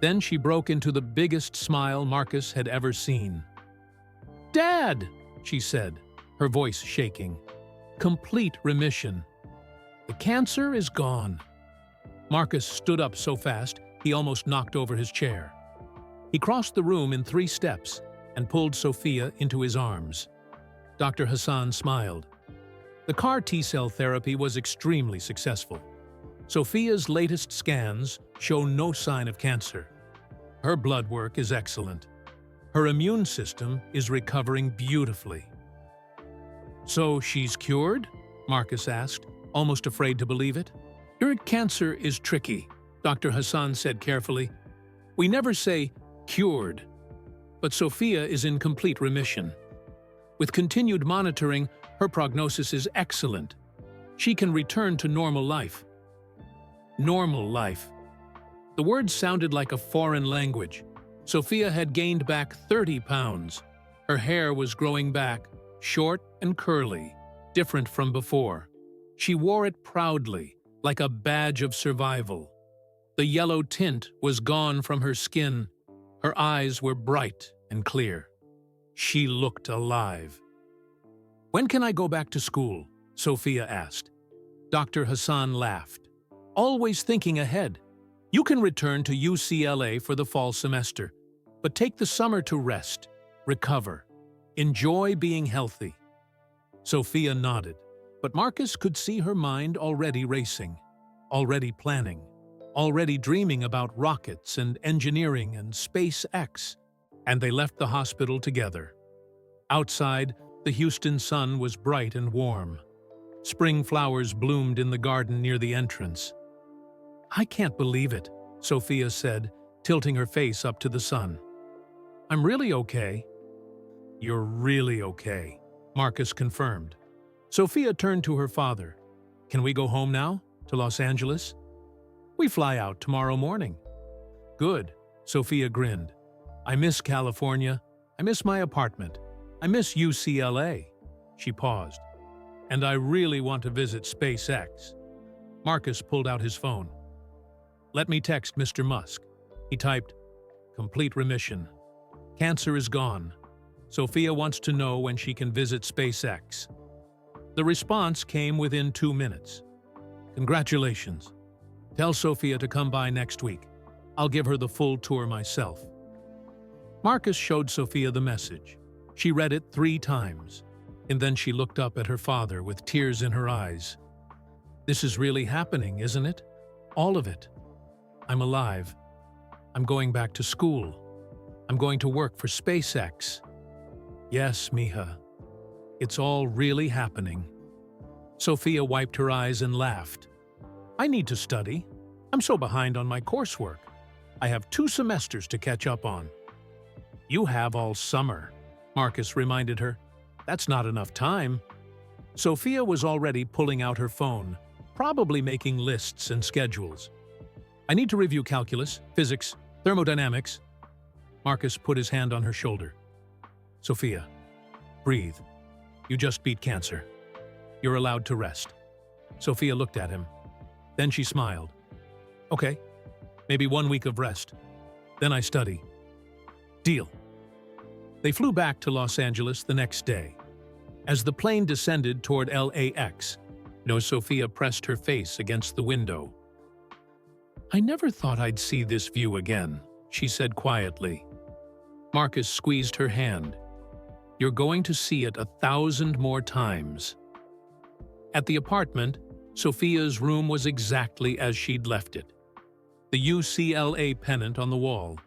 Then she broke into the biggest smile Marcus had ever seen. "Dad," she said, her voice shaking. "Complete remission. The cancer is gone." Marcus stood up so fast he almost knocked over his chair. He crossed the room in 3 steps and pulled Sophia into his arms. Dr. Hassan smiled. The CAR T-cell therapy was extremely successful. Sophia's latest scans show no sign of cancer. Her blood work is excellent. Her immune system is recovering beautifully. "So she's cured?" Marcus asked, almost afraid to believe it. "Your cancer is tricky," Dr. Hassan said carefully. "We never say cured, but Sophia is in complete remission. With continued monitoring, her prognosis is excellent. She can return to normal life." Normal life. The word sounded like a foreign language. Sophia had gained back 30 pounds. Her hair was growing back, short and curly, different from before. She wore it proudly, like a badge of survival. The yellow tint was gone from her skin. Her eyes were bright and clear. She looked alive. "When can I go back to school?" Sophia asked. Dr. Hassan laughed. "Always thinking ahead. You can return to UCLA for the fall semester, but take the summer to rest, recover, enjoy being healthy." Sophia nodded, but Marcus could see her mind already racing. already planning, already dreaming about rockets and engineering and SpaceX, and they left the hospital together. Outside, the Houston sun was bright and warm. Spring flowers bloomed in the garden near the entrance. "I can't believe it," Sophia said, tilting her face up to the sun. "I'm really okay." "You're really okay," Marcus confirmed. Sophia turned to her father. "Can we go home now, to Los Angeles?" "We fly out tomorrow morning." "Good," Sophia grinned. "I miss California. I miss my apartment. I miss UCLA." She paused. "And I really want to visit SpaceX." Marcus pulled out his phone. "Let me text Mr. Musk." He typed, "Complete remission. Cancer is gone. Sophia wants to know when she can visit SpaceX." The response came within 2 minutes. "Congratulations. Tell Sophia to come by next week. I'll give her the full tour myself." Marcus showed Sophia the message. She read it 3 times, and then she looked up at her father with tears in her eyes. "This is really happening, isn't it? All of it. I'm alive. I'm going back to school. I'm going to work for SpaceX. Yes, Mija. It's all really happening." Sophia wiped her eyes and laughed. "I need to study. I'm so behind on my coursework. I have 2 semesters to catch up on." "You have all summer," Marcus reminded her. "That's not enough time." Sophia was already pulling out her phone, probably making lists and schedules. "I need to review calculus, physics, thermodynamics." Marcus put his hand on her shoulder. "Sophia, breathe. You just beat cancer. You're allowed to rest." Sophia looked at him. Then she smiled. "Okay, maybe 1 week of rest. Then I study. Deal." They flew back to Los Angeles the next day. As the plane descended toward LAX, Sophia pressed her face against the window. "I never thought I'd see this view again," she said quietly. Marcus squeezed her hand. "You're going to see it 1,000 more times." At the apartment, Sophia's room was exactly as she'd left it. The UCLA pennant on the wall,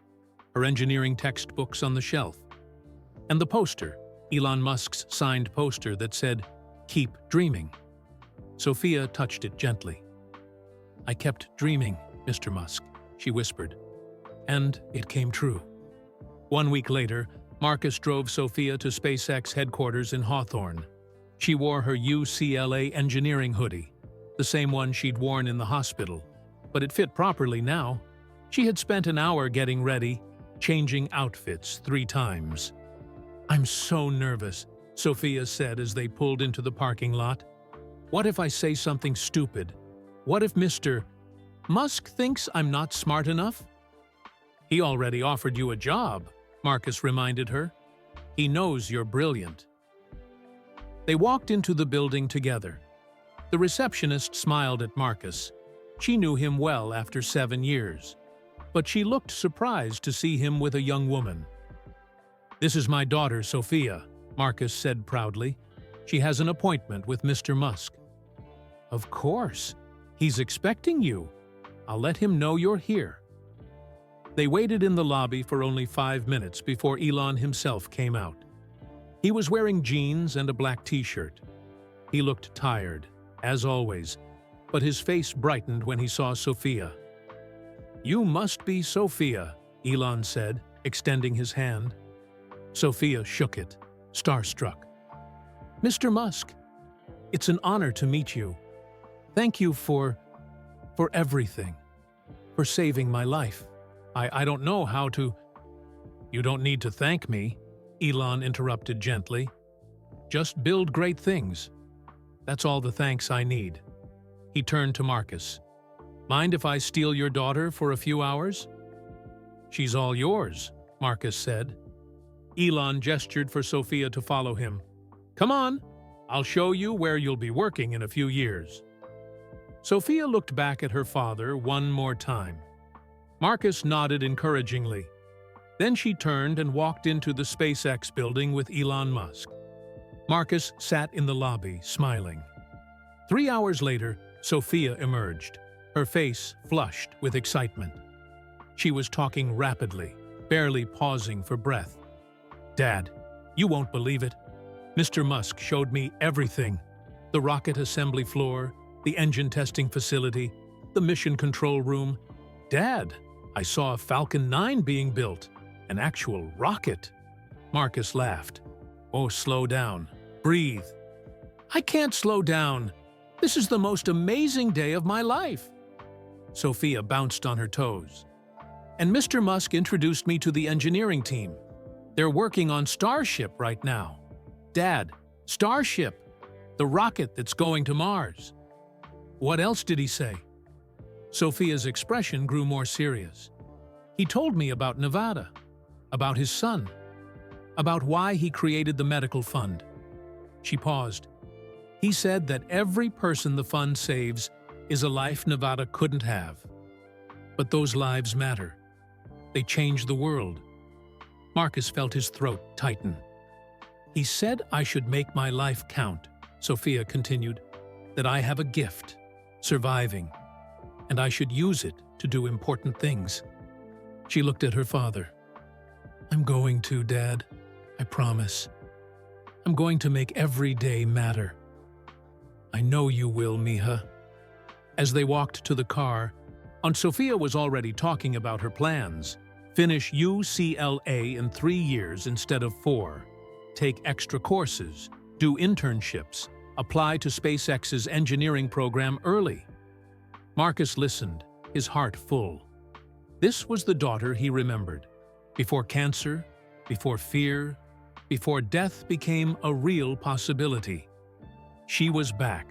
her engineering textbooks on the shelf, and the poster, Elon Musk's signed poster that said, "Keep dreaming." Sophia touched it gently. "I kept dreaming, Mr. Musk," she whispered. And it came true. 1 week later, Marcus drove Sophia to SpaceX headquarters in Hawthorne. She wore her UCLA engineering hoodie, the same one she'd worn in the hospital, but it fit properly now. She had spent an hour getting ready, changing outfits 3 times. "I'm so nervous," Sophia said as they pulled into the parking lot. "What if I say something stupid? What if Mr. Musk thinks I'm not smart enough?" "He already offered you a job," Marcus reminded her. "He knows you're brilliant." They walked into the building together. The receptionist smiled at Marcus. She knew him well after 7 years, but she looked surprised to see him with a young woman. "This is my daughter, Sophia," Marcus said proudly. "She has an appointment with Mr. Musk." "Of course. He's expecting you. I'll let him know you're here." They waited in the lobby for only 5 minutes before Elon himself came out. He was wearing jeans and a black t-shirt. He looked tired, as always, but his face brightened when he saw Sophia. "You must be Sophia," Elon said, extending his hand. Sophia shook it, starstruck. "Mr. Musk, it's an honor to meet you. Thank you for everything, for saving my life. I don't know how to—" "You don't need to thank me," Elon interrupted gently. "Just build great things. That's all the thanks I need." He turned to Marcus. "Mind if I steal your daughter for a few hours?" "She's all yours," Marcus said. Elon gestured for Sophia to follow him. "Come on, I'll show you where you'll be working in a few years." Sophia looked back at her father one more time. Marcus nodded encouragingly. Then she turned and walked into the SpaceX building with Elon Musk. Marcus sat in the lobby, smiling. 3 hours later, Sophia emerged. her face flushed with excitement. She was talking rapidly, barely pausing for breath. "Dad, you won't believe it. Mr. Musk showed me everything. The rocket assembly floor, the engine testing facility, the mission control room. Dad, I saw a Falcon 9 being built, an actual rocket." Marcus laughed. "Oh, slow down. Breathe." "I can't slow down. This is the most amazing day of my life." Sophia bounced on her toes. "And Mr. Musk introduced me to the engineering team. They're working on Starship right now. Dad, Starship, the rocket that's going to Mars." "What else did he say?" Sophia's expression grew more serious. "He told me about Nevada, about his son, about why he created the medical fund." She paused. "He said that every person the fund saves is a life Nevada couldn't have. But those lives matter. They change the world." Marcus felt his throat tighten. "He said I should make my life count," Sophia continued, "that I have a gift, surviving, and I should use it to do important things." She looked at her father. "I'm going to, Dad. I promise. I'm going to make every day matter." "I know you will, Miha." As they walked to the car, Aunt Sophia was already talking about her plans. Finish UCLA in 3 years instead of 4. Take extra courses, do internships, apply to SpaceX's engineering program early. Marcus listened, his heart full. This was the daughter he remembered. Before cancer, before fear, before death became a real possibility. She was back.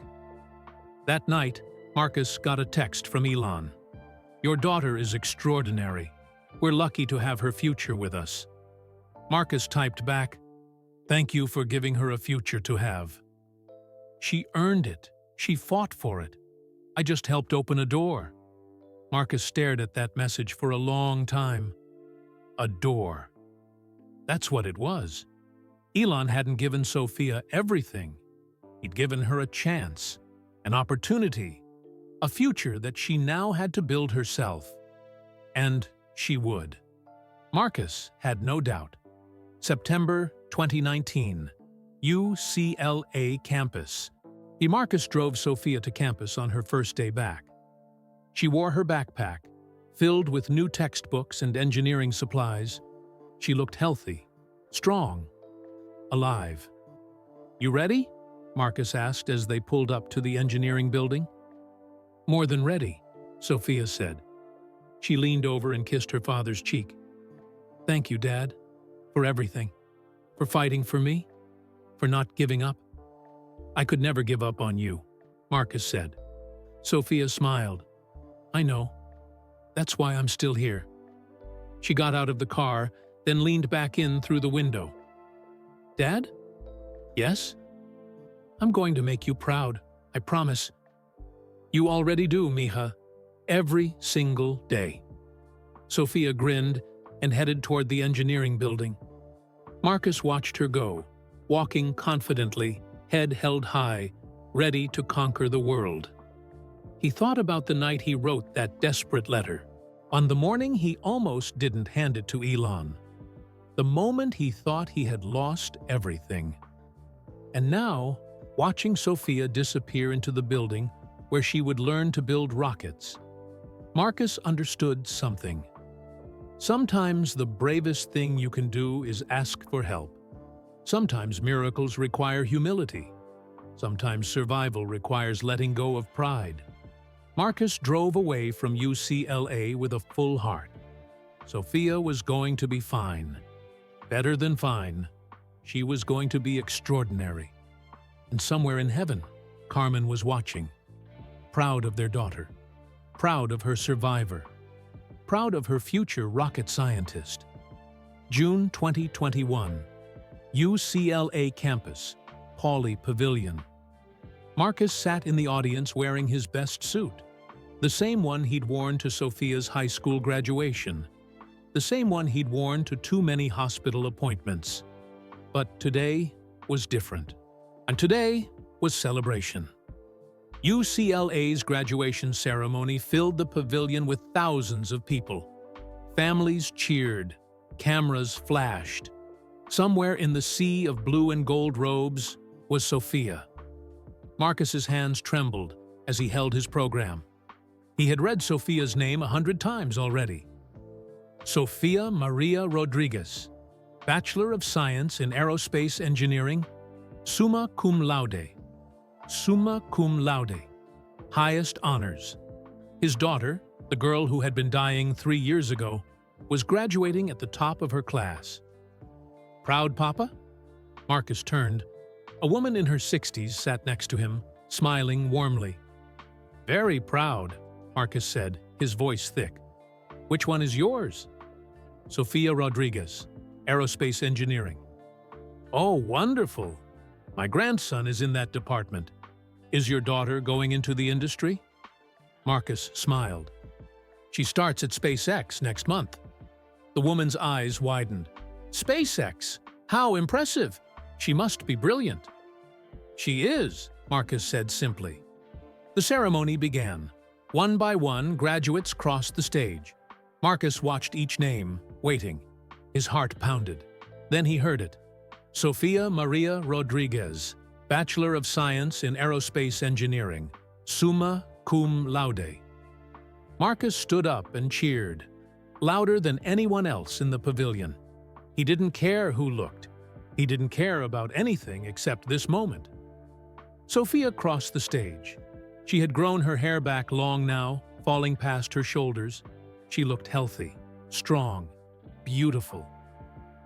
That night, Marcus got a text from Elon. "Your daughter is extraordinary. We're lucky to have her future with us." Marcus typed back, "Thank you for giving her a future to have. She earned it. She fought for it. I just helped open a door." Marcus stared at that message for a long time. A door. That's what it was. Elon hadn't given Sophia everything. He'd given her a chance, an opportunity, a future that she now had to build herself. And she would. Marcus had no doubt. September 2019, UCLA campus. Marcus drove Sophia to campus on her first day back. She wore her backpack, filled with new textbooks and engineering supplies. She looked healthy, strong, alive. "You ready?" Marcus asked as they pulled up to the engineering building. "More than ready," Sophia said. She leaned over and kissed her father's cheek. "Thank you, Dad, for everything, for fighting for me, for not giving up." "I could never give up on you," Marcus said. Sophia smiled. "I know. That's why I'm still here." She got out of the car, then leaned back in through the window. "Dad?" "Yes?" "I'm going to make you proud, I promise." "You already do, Miha. Every single day." Sophia grinned and headed toward the engineering building. Marcus watched her go, walking confidently, head held high, ready to conquer the world. He thought about the night he wrote that desperate letter, on the morning he almost didn't hand it to Elon, the moment he thought he had lost everything. And now, watching Sophia disappear into the building where she would learn to build rockets, Marcus understood something. Sometimes the bravest thing you can do is ask for help. Sometimes miracles require humility. Sometimes survival requires letting go of pride. Marcus drove away from UCLA with a full heart. Sophia was going to be fine. Better than fine. She was going to be extraordinary. And somewhere in heaven, Carmen was watching, proud of their daughter, proud of her survivor, proud of her future rocket scientist. June 2021, UCLA campus, Pauley Pavilion. Marcus sat in the audience wearing his best suit, the same one he'd worn to Sophia's high school graduation, the same one he'd worn to too many hospital appointments. But today was different. And today was celebration. UCLA's graduation ceremony filled the pavilion with thousands of people. Families cheered, cameras flashed. Somewhere in the sea of blue and gold robes was Sophia. Marcus's hands trembled as he held his program. He had read Sophia's name 100 times already. Sophia Maria Rodriguez, Bachelor of Science in Aerospace Engineering, summa cum laude. Summa cum laude. Highest honors. His daughter, the girl who had been dying 3 years ago, was graduating at the top of her class. Proud, Papa? Marcus turned. A woman in her 60s sat next to him, smiling warmly. Very proud, Marcus said, his voice thick. Which one is yours? Sophia Rodriguez, Aerospace Engineering. Oh, wonderful. My grandson is in that department. Is your daughter going into the industry? Marcus smiled. She starts at SpaceX next month. The woman's eyes widened. SpaceX? How impressive! She must be brilliant. She is, Marcus said simply. The ceremony began. One by one, graduates crossed the stage. Marcus watched each name, waiting. His heart pounded. Then he heard it. Sophia Maria Rodriguez, Bachelor of Science in Aerospace Engineering, summa cum laude. Marcus stood up and cheered, louder than anyone else in the pavilion. He didn't care who looked. He didn't care about anything except this moment. Sophia crossed the stage. She had grown her hair back long now, falling past her shoulders. She looked healthy, strong, beautiful.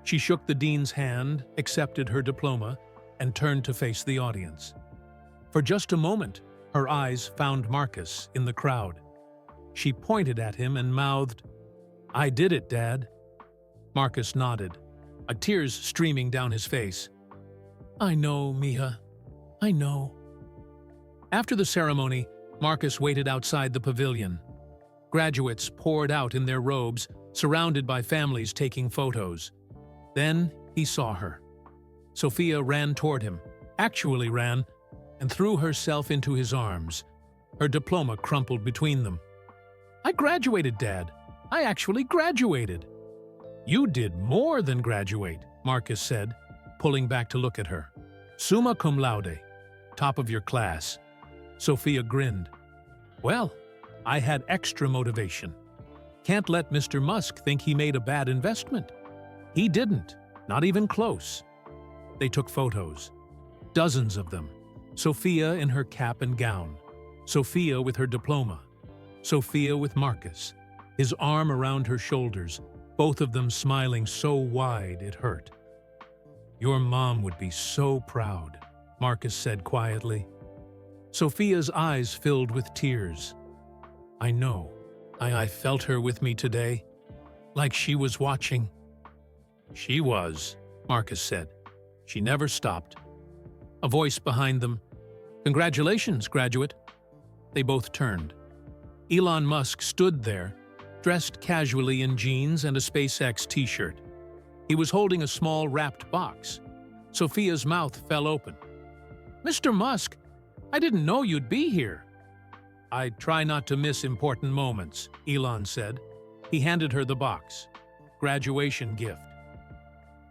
She shook the dean's hand, accepted her diploma, and turned to face the audience. For just a moment, her eyes found Marcus in the crowd. She pointed at him and mouthed, "I did it, Dad." Marcus nodded, tears streaming down his face. "I know, Mija. I know." After the ceremony, Marcus waited outside the pavilion. Graduates poured out in their robes, surrounded by families taking photos. Then he saw her. Sophia ran toward him, actually ran, and threw herself into his arms. Her diploma crumpled between them. "I graduated, Dad. I actually graduated." "You did more than graduate," Marcus said, pulling back to look at her. "Summa cum laude, top of your class." Sophia grinned. "Well, I had extra motivation. Can't let Mr. Musk think he made a bad investment. He didn't, not even close." They took photos. Dozens of them. Sophia in her cap and gown. Sophia with her diploma. Sophia with Marcus, his arm around her shoulders, both of them smiling so wide it hurt. "Your mom would be so proud," Marcus said quietly. Sophia's eyes filled with tears. "I know. I felt her with me today, like she was watching." "She was," Marcus said. "She never stopped." A voice behind them. "Congratulations, graduate." They both turned. Elon Musk stood there, dressed casually in jeans and a SpaceX t-shirt. He was holding a small wrapped box. Sophia's mouth fell open. "Mr. Musk, I didn't know you'd be here." "I try not to miss important moments," Elon said. He handed her the box. Graduation gift.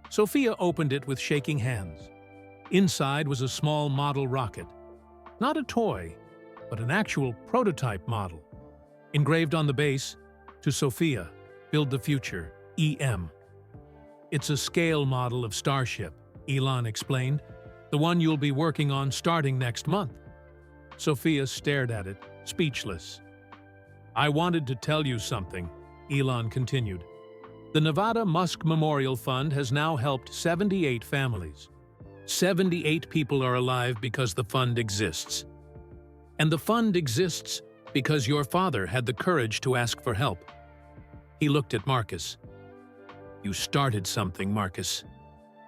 Sophia opened it with shaking hands. Inside was a small model rocket. Not a toy, but an actual prototype model. Engraved on the base, "To Sophia, build the future, EM." "It's a scale model of Starship," Elon explained. "The one you'll be working on starting next month." Sophia stared at it, speechless. "I wanted to tell you something," Elon continued. "The Nevada Musk Memorial Fund has now helped 78 families. 78 people are alive because the fund exists. And the fund exists because your father had the courage to ask for help." He looked at Marcus. "You started something, Marcus.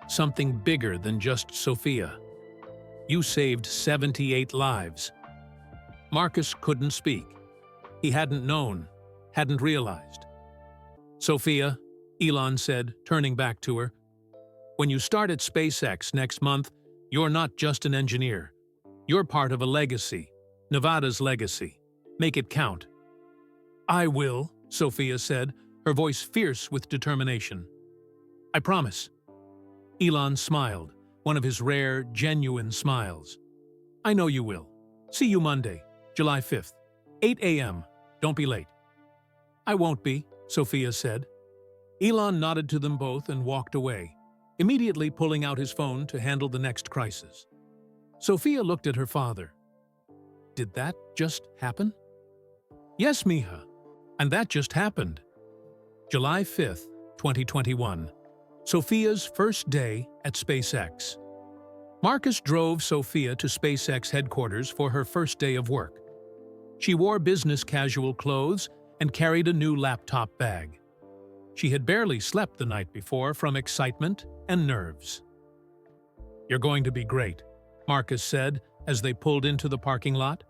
Something bigger than just Sophia. You saved 78 lives." Marcus couldn't speak. He hadn't known, hadn't realized. "Sophia," Elon said, turning back to her, "when you start at SpaceX next month, you're not just an engineer. You're part of a legacy. Nevada's legacy. Make it count. I will, Sophia said, her voice fierce with determination. I promise. Elon smiled, one of his rare, genuine smiles. I know you will. See you Monday, July 5th, 8 a.m. Don't be late. I won't be, Sophia said. Elon nodded to them both and walked away, immediately pulling out his phone to handle the next crisis. Sophia looked at her father. Did that just happen? Yes, Mija, and that just happened. July 5th, 2021. Sophia's first day at SpaceX. Marcus drove Sophia to SpaceX headquarters for her first day of work. She wore business casual clothes and carried a new laptop bag. She had barely slept the night before from excitement and nerves. You're going to be great, Marcus said as they pulled into the parking lot.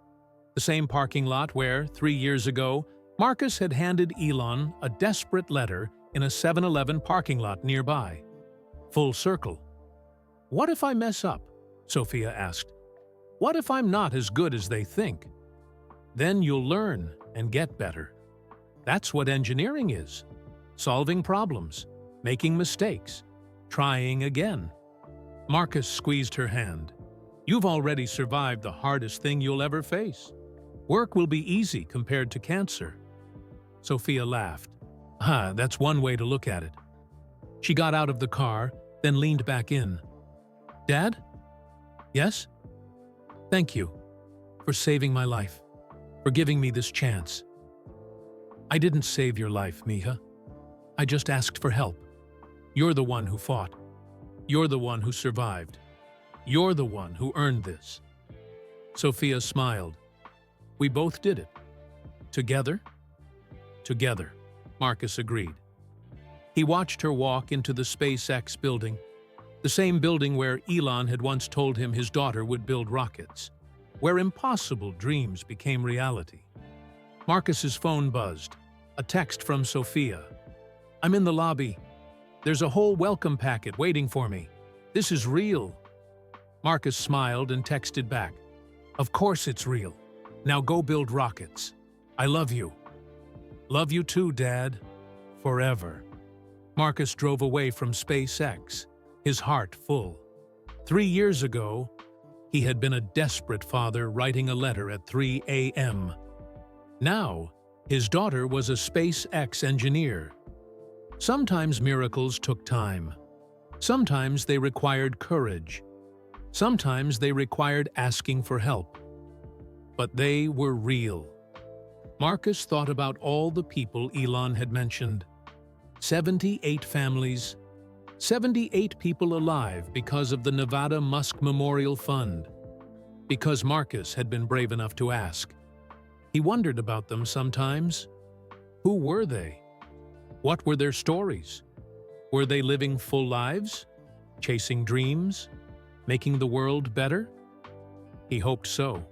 The same parking lot where, 3 years ago, Marcus had handed Elon a desperate letter in a 7-Eleven parking lot nearby. Full circle. What if I mess up? Sophia asked. What if I'm not as good as they think? Then you'll learn and get better. That's what engineering is. Solving problems, making mistakes, trying again. Marcus squeezed her hand. You've already survived the hardest thing you'll ever face. Work will be easy compared to cancer. Sophia laughed. That's one way to look at it. She got out of the car, then leaned back in. Dad? Yes? Thank you for saving my life, for giving me this chance. I didn't save your life, Mija. I just asked for help. You're the one who fought. You're the one who survived. You're the one who earned this. Sophia smiled. We both did it. Together? Together, Marcus agreed. He watched her walk into the SpaceX building, the same building where Elon had once told him his daughter would build rockets, where impossible dreams became reality. Marcus's phone buzzed. A text from Sophia. I'm in the lobby. There's a whole welcome packet waiting for me. This is real. Marcus smiled and texted back. Of course it's real. Now go build rockets. I love you. Love you too, Dad. Forever. Marcus drove away from SpaceX, his heart full. 3 years ago, he had been a desperate father writing a letter at 3 a.m. Now, his daughter was a SpaceX engineer. Sometimes miracles took time. Sometimes they required courage. Sometimes they required asking for help. But they were real. Marcus thought about all the people Elon had mentioned. 78 families, 78 people alive because of the Nevada Musk Memorial Fund. Because Marcus had been brave enough to ask. He wondered about them sometimes. Who were they? What were their stories? Were they living full lives? Chasing dreams? Making the world better? He hoped so.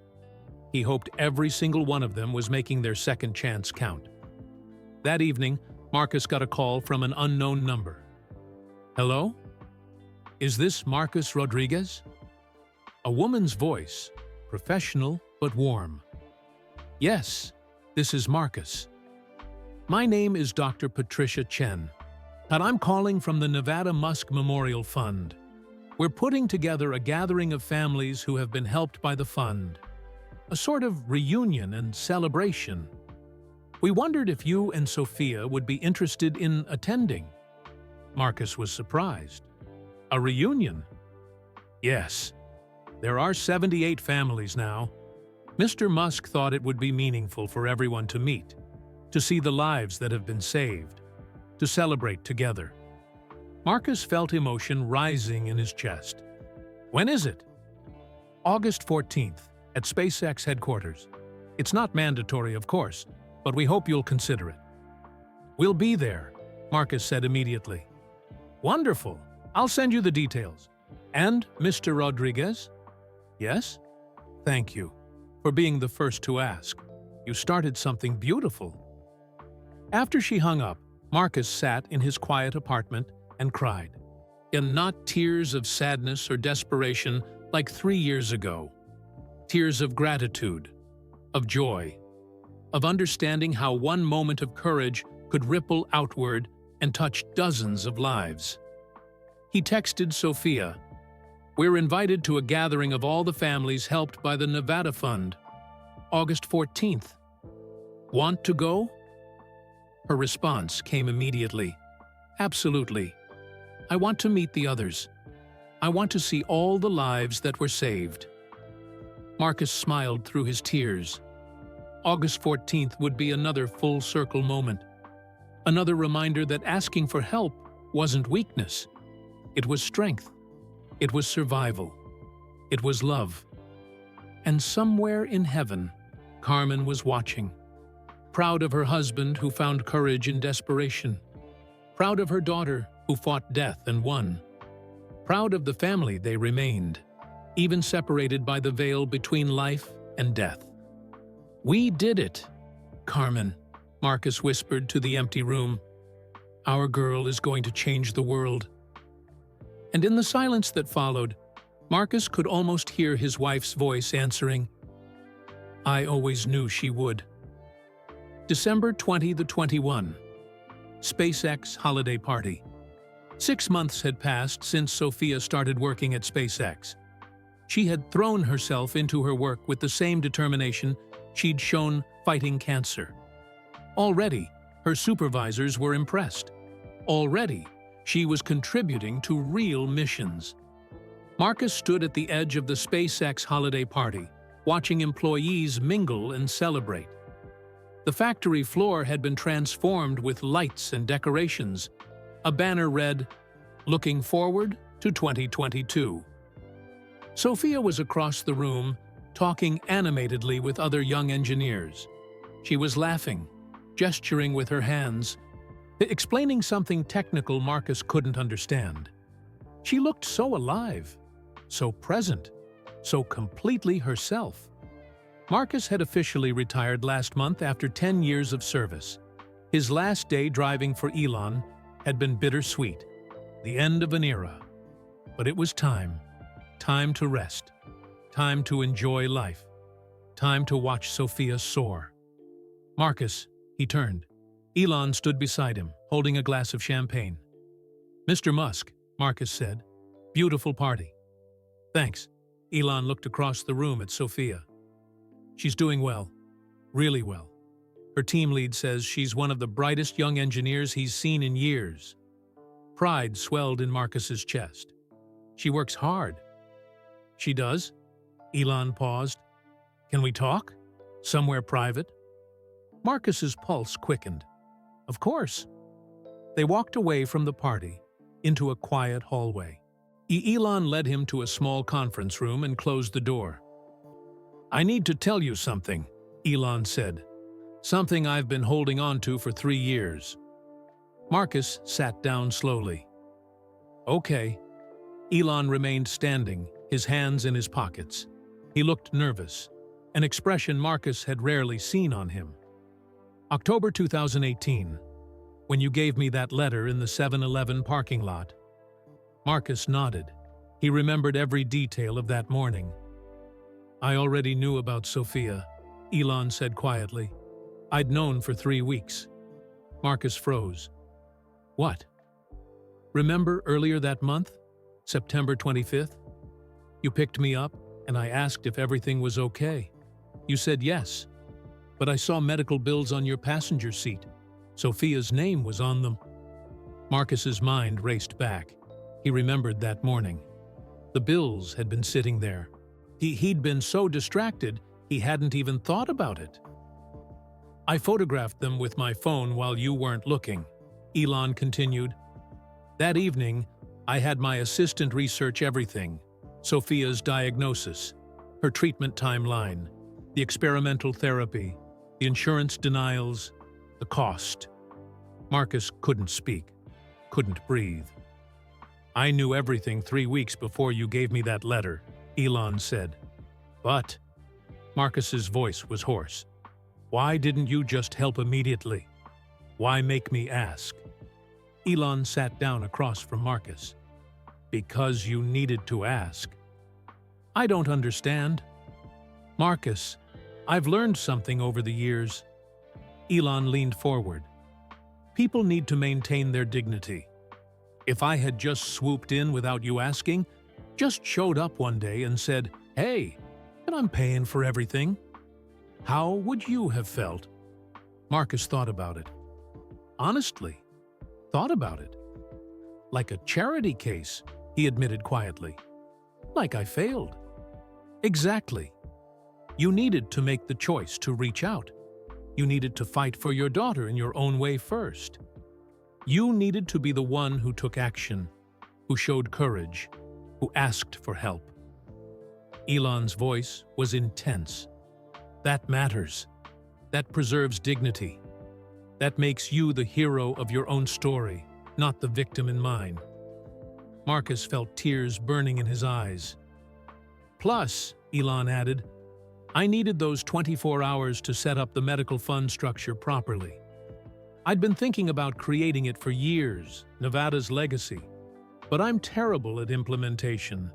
He hoped every single one of them was making their second chance count. That evening, Marcus got a call from an unknown number. Hello? Is this Marcus Rodriguez? A woman's voice, professional but warm. Yes, this is Marcus. My name is Dr. Patricia Chen, and I'm calling from the Nevada Musk Memorial Fund. We're putting together a gathering of families who have been helped by the fund. A sort of reunion and celebration. We wondered if you and Sophia would be interested in attending. Marcus was surprised. A reunion? Yes. There are 78 families now. Mr. Musk thought it would be meaningful for everyone to meet, to see the lives that have been saved, to celebrate together. Marcus felt emotion rising in his chest. When is it? August 14th, at SpaceX headquarters. It's not mandatory, of course, but we hope you'll consider it. We'll be there, Marcus said immediately. Wonderful. I'll send you the details. And Mr. Rodriguez? Yes? Thank you for being the first to ask. You started something beautiful. After she hung up, Marcus sat in his quiet apartment and cried. And not tears of sadness or desperation like 3 years ago. Tears of gratitude. of joy, of understanding how one moment of courage could ripple outward and touch dozens of lives. He texted Sophia, "We're invited to a gathering of all the families helped by the Nevada Fund, August 14th. Want to go?" Her response came immediately. "Absolutely. I want to meet the others. I want to see all the lives that were saved." Marcus smiled through his tears. August 14th would be another full-circle moment. Another reminder that asking for help wasn't weakness. It was strength. It was survival. It was love. And somewhere in heaven, Carmen was watching. Proud of her husband who found courage in desperation. Proud of her daughter who fought death and won. Proud of the family they remained, even separated by the veil between life and death. "We did it, Carmen," Marcus whispered to the empty room. "Our girl is going to change the world." And in the silence that followed, Marcus could almost hear his wife's voice answering, "I always knew she would." December 2021. SpaceX Holiday Party. 6 months had passed since Sophia started working at SpaceX. She had thrown herself into her work with the same determination she'd shown fighting cancer. Already, her supervisors were impressed. Already, she was contributing to real missions. Marcus stood at the edge of the SpaceX holiday party, watching employees mingle and celebrate. The factory floor had been transformed with lights and decorations. A banner read, "Looking forward to 2022." Sophia was across the room, talking animatedly with other young engineers. She was laughing, gesturing with her hands, explaining something technical Marcus couldn't understand. She looked so alive, so present, so completely herself. Marcus had officially retired last month after 10 years of service. His last day driving for Elon had been bittersweet, the end of an era. But it was time to rest, time to enjoy life, time to watch Sophia soar. "Marcus," he turned. Elon stood beside him, holding a glass of champagne. "Mr. Musk," Marcus said, "beautiful party." "Thanks." Elon looked across the room at Sophia. "She's doing well, really well. Her team lead says she's one of the brightest young engineers he's seen in years." Pride swelled in Marcus's chest. "She works hard." "She does?" Elon paused. "Can we talk? Somewhere private?" Marcus's pulse quickened. "Of course." They walked away from the party, into a quiet hallway. Elon led him to a small conference room and closed the door. "I need to tell you something," Elon said. "Something I've been holding on to for 3 years." Marcus sat down slowly. "Okay." Elon remained standing, his hands in his pockets. He looked nervous, an expression Marcus had rarely seen on him. "October 2018, when you gave me that letter in the 7-Eleven parking lot." Marcus nodded. He remembered every detail of that morning. "I already knew about Sophia," Elon said quietly. "I'd known for 3 weeks." Marcus froze. "What?" "Remember earlier that month, September 25th? You picked me up, and I asked if everything was okay. You said yes, but I saw medical bills on your passenger seat. Sophia's name was on them." Marcus's mind raced back. He remembered that morning. The bills had been sitting there. He'd been so distracted, he hadn't even thought about it. "I photographed them with my phone while you weren't looking," Elon continued. "That evening, I had my assistant research everything: Sophia's diagnosis, her treatment timeline, the experimental therapy, the insurance denials, the cost." Marcus couldn't speak, couldn't breathe. "I knew everything 3 weeks before you gave me that letter," Elon said. "But," Marcus's voice was hoarse, "why didn't you just help immediately? Why make me ask?" Elon sat down across from Marcus. "Because you needed to ask." "I don't understand." "Marcus, I've learned something over the years. Elon leaned forward. People need to maintain their dignity. If I had just swooped in without you asking, just showed up one day and said, "Hey, and I'm paying for everything," how would you have felt? Marcus thought about it. Honestly, thought about it. Like a charity case, he admitted quietly. Like I failed. Exactly. You needed to make the choice to reach out. You needed to fight for your daughter in your own way first. You needed to be the one who took action, who showed courage, who asked for help. Elon's voice was intense. That matters. That preserves dignity. That makes you the hero of your own story, not the victim in mine. Marcus felt tears burning in his eyes. Plus, Elon added, I needed those 24 hours to set up the medical fund structure properly. I'd been thinking about creating it for years, Nevada's legacy, but I'm terrible at implementation.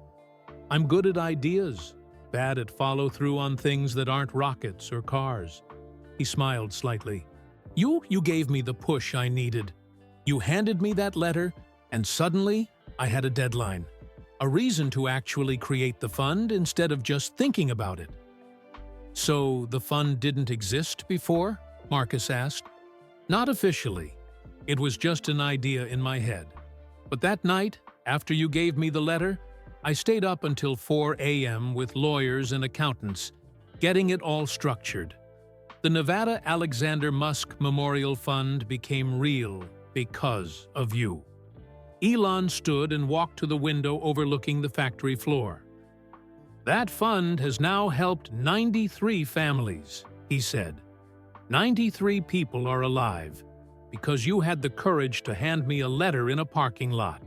I'm good at ideas, bad at follow-through on things that aren't rockets or cars. He smiled slightly. You gave me the push I needed. You handed me that letter, and suddenly I had a deadline. A reason to actually create the fund instead of just thinking about it. So the fund didn't exist before? Marcus asked. Not officially. It was just an idea in my head. But that night, after you gave me the letter, I stayed up until 4 a.m. with lawyers and accountants, getting it all structured. The Nevada Alexander Musk Memorial Fund became real because of you. Elon stood and walked to the window overlooking the factory floor. That fund has now helped 93 families, he said. 93 people are alive because you had the courage to hand me a letter in a parking lot.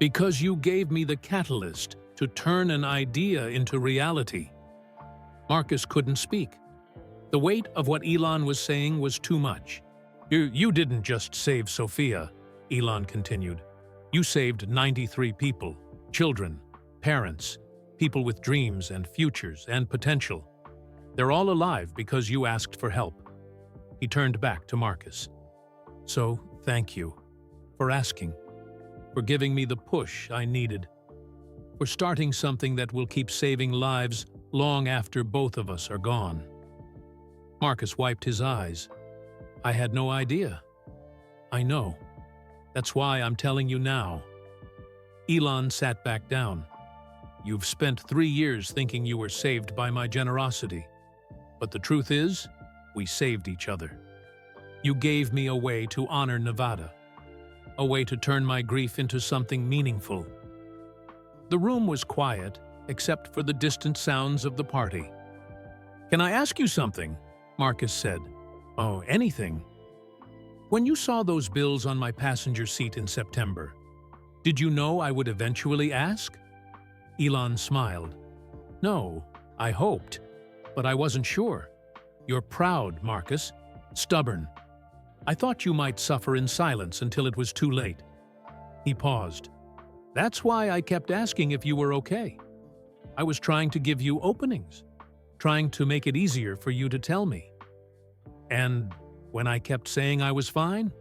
Because you gave me the catalyst to turn an idea into reality. Marcus couldn't speak. The weight of what Elon was saying was too much. You didn't just save Sophia, Elon continued. You saved 93 people, children, parents, people with dreams and futures and potential. They're all alive because you asked for help. He turned back to Marcus. So, thank you for asking, for giving me the push I needed, for starting something that will keep saving lives long after both of us are gone. Marcus wiped his eyes. I had no idea. I know. That's why I'm telling you now. Elon sat back down. You've spent 3 years thinking you were saved by my generosity. But the truth is, we saved each other. You gave me a way to honor Nevada, a way to turn my grief into something meaningful. The room was quiet, except for the distant sounds of the party. Can I ask you something? Marcus said. Oh, anything. When you saw those bills on my passenger seat in September, did you know I would eventually ask? Elon smiled. No, I hoped, but I wasn't sure. You're proud, Marcus. Stubborn. I thought you might suffer in silence until it was too late. He paused. That's why I kept asking if you were okay. I was trying to give you openings, trying to make it easier for you to tell me. And when I kept saying I was fine,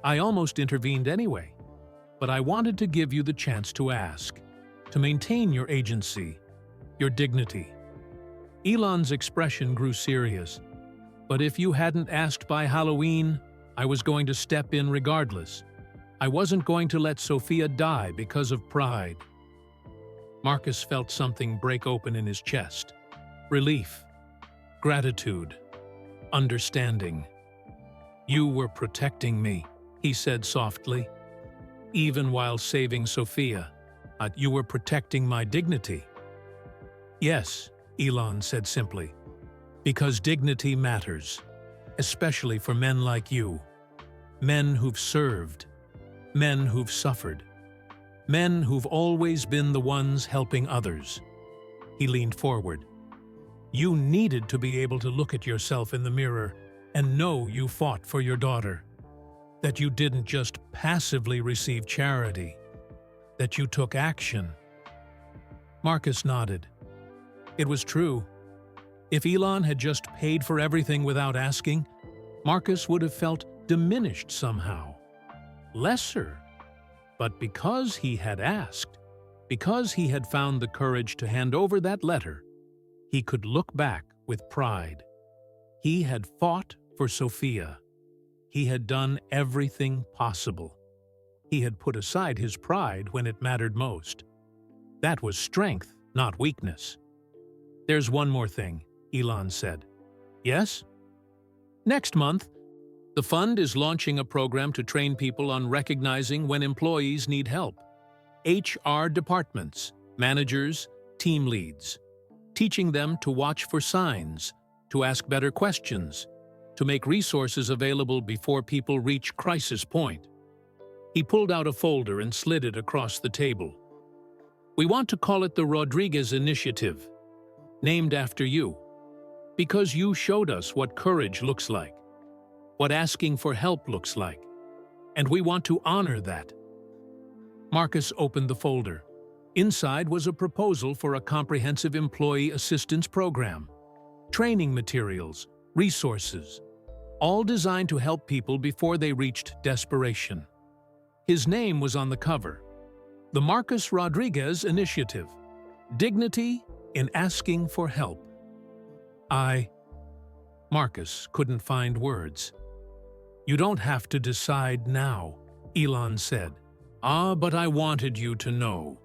I almost intervened anyway. But I wanted to give you the chance to ask, to maintain your agency, your dignity. Elon's expression grew serious. But if you hadn't asked by Halloween, I was going to step in regardless. I wasn't going to let Sophia die because of pride. Marcus felt something break open in his chest. Relief, gratitude, understanding. You were protecting me, he said softly. Even while saving Sophia, you were protecting my dignity. Yes, Elon said simply. Because dignity matters, especially for men like you. Men who've served, men who've suffered, men who've always been the ones helping others. He leaned forward. You needed to be able to look at yourself in the mirror and know you fought for your daughter, that you didn't just passively receive charity, that you took action. Marcus nodded. It was true. If Elon had just paid for everything without asking, Marcus would have felt diminished somehow, lesser. But because he had asked, because he had found the courage to hand over that letter, he could look back with pride. He had fought for Sophia. He had done everything possible. He had put aside his pride when it mattered most. That was strength, not weakness. "There's one more thing," Elon said. "Yes?" "Next month, the fund is launching a program to train people on recognizing when employees need help. HR departments, managers, team leads. Teaching them to watch for signs, to ask better questions, to make resources available before people reach crisis point." He pulled out a folder and slid it across the table. "We want to call it the Rodriguez Initiative, named after you, because you showed us what courage looks like, what asking for help looks like, and we want to honor that." Marcus opened the folder. Inside was a proposal for a comprehensive employee assistance program, training materials, resources, all designed to help people before they reached desperation. His name was on the cover. The Marcus Rodriguez Initiative. Dignity in asking for help. Marcus couldn't find words. "You don't have to decide now," Elon said. But I wanted you to know.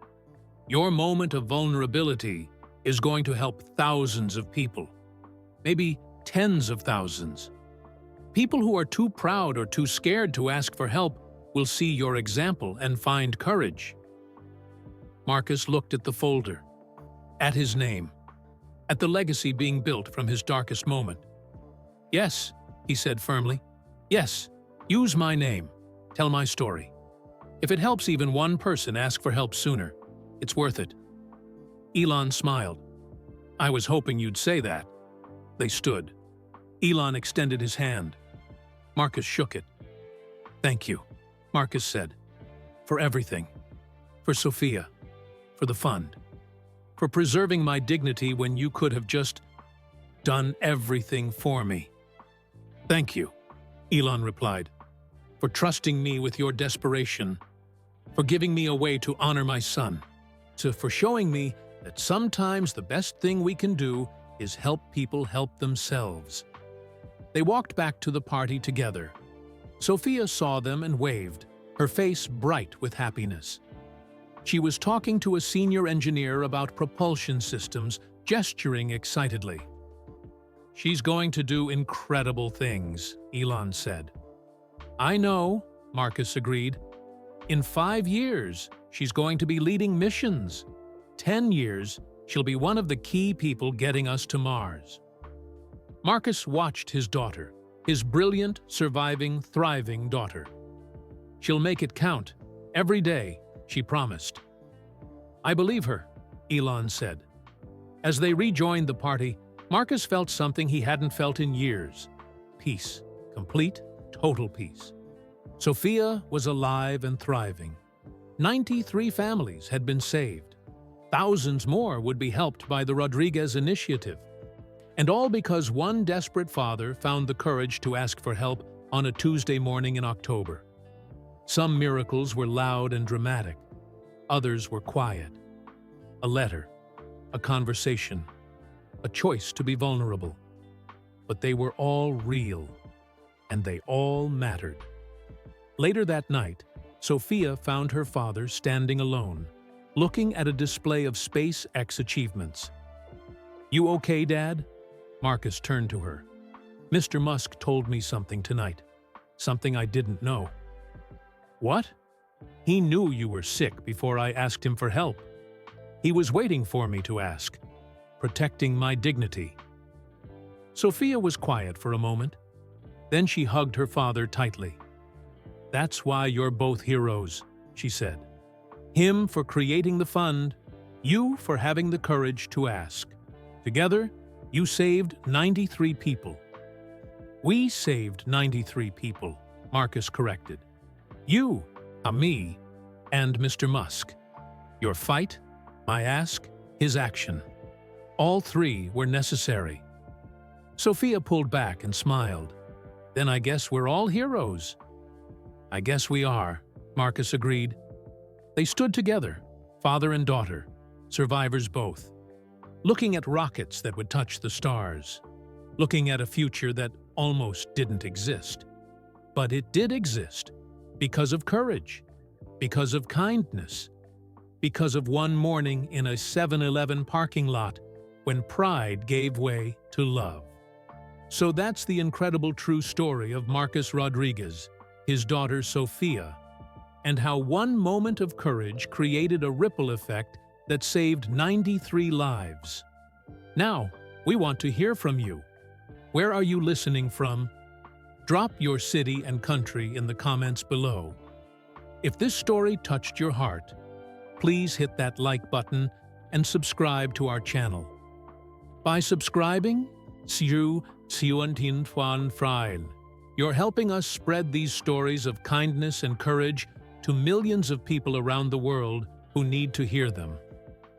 Your moment of vulnerability is going to help thousands of people. Maybe tens of thousands. People who are too proud or too scared to ask for help will see your example and find courage." Marcus looked at the folder, at his name, at the legacy being built from his darkest moment. "Yes," he said firmly. "Yes, use my name. Tell my story. If it helps even one person ask for help sooner, it's worth it." Elon smiled. "I was hoping you'd say that." They stood. Elon extended his hand. Marcus shook it. "Thank you," Marcus said, "for everything. For Sophia. For the fund. For preserving my dignity when you could have just done everything for me." "Thank you," Elon replied, "for trusting me with your desperation, for giving me a way to honor my son, for showing me that sometimes the best thing we can do is help people help themselves." They walked back to the party together. Sophia saw them and waved, her face bright with happiness. She was talking to a senior engineer about propulsion systems, gesturing excitedly. "She's going to do incredible things," Elon said. "I know," Marcus agreed. "In 5 years, she's going to be leading missions. 10 years, she'll be one of the key people getting us to Mars." Marcus watched his daughter, his brilliant, surviving, thriving daughter. "She'll make it count, every day," she promised. "I believe her," Elon said. As they rejoined the party, Marcus felt something he hadn't felt in years. Peace. Complete, total peace. Sophia was alive and thriving. 93 families had been saved. Thousands more would be helped by the Rodriguez Initiative. And all because one desperate father found the courage to ask for help on a Tuesday morning in October. Some miracles were loud and dramatic. Others were quiet. A letter, a conversation, a choice to be vulnerable. But they were all real, and they all mattered. Later that night, Sophia found her father standing alone, looking at a display of SpaceX achievements. "You okay, Dad?" Marcus turned to her. "Mr. Musk told me something tonight. Something I didn't know." "What?" "He knew you were sick before I asked him for help. He was waiting for me to ask, protecting my dignity." Sophia was quiet for a moment. Then she hugged her father tightly. "That's why you're both heroes," she said. "Him for creating the fund, you for having the courage to ask. Together, you saved 93 people." "We saved 93 people," Marcus corrected. "You, me, and Mr. Musk. Your fight, my ask, his action. All three were necessary. Sophia pulled back and smiled. Then I guess we're all heroes. I guess we are, Marcus agreed. They stood together, father and daughter, survivors both, looking at rockets that would touch the stars, looking at a future that almost didn't exist. But it did exist, because of courage, because of kindness, because of one morning in a 7-Eleven parking lot when pride gave way to love. So that's the incredible true story of Marcus Rodriguez, his daughter Sophia, and how one moment of courage created a ripple effect that saved 93 lives. Now, we want to hear from you. Where are you listening from? Drop your city and country in the comments below. If this story touched your heart, please hit that like button and subscribe to our channel. By subscribing, you're helping us spread these stories of kindness and courage to millions of people around the world who need to hear them.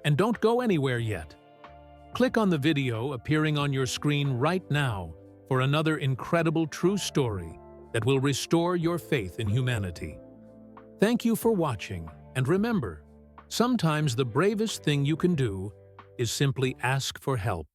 And don't go anywhere yet. Click on the video appearing on your screen right now for another incredible true story that will restore your faith in humanity. Thank you for watching, and remember, sometimes the bravest thing you can do is simply ask for help.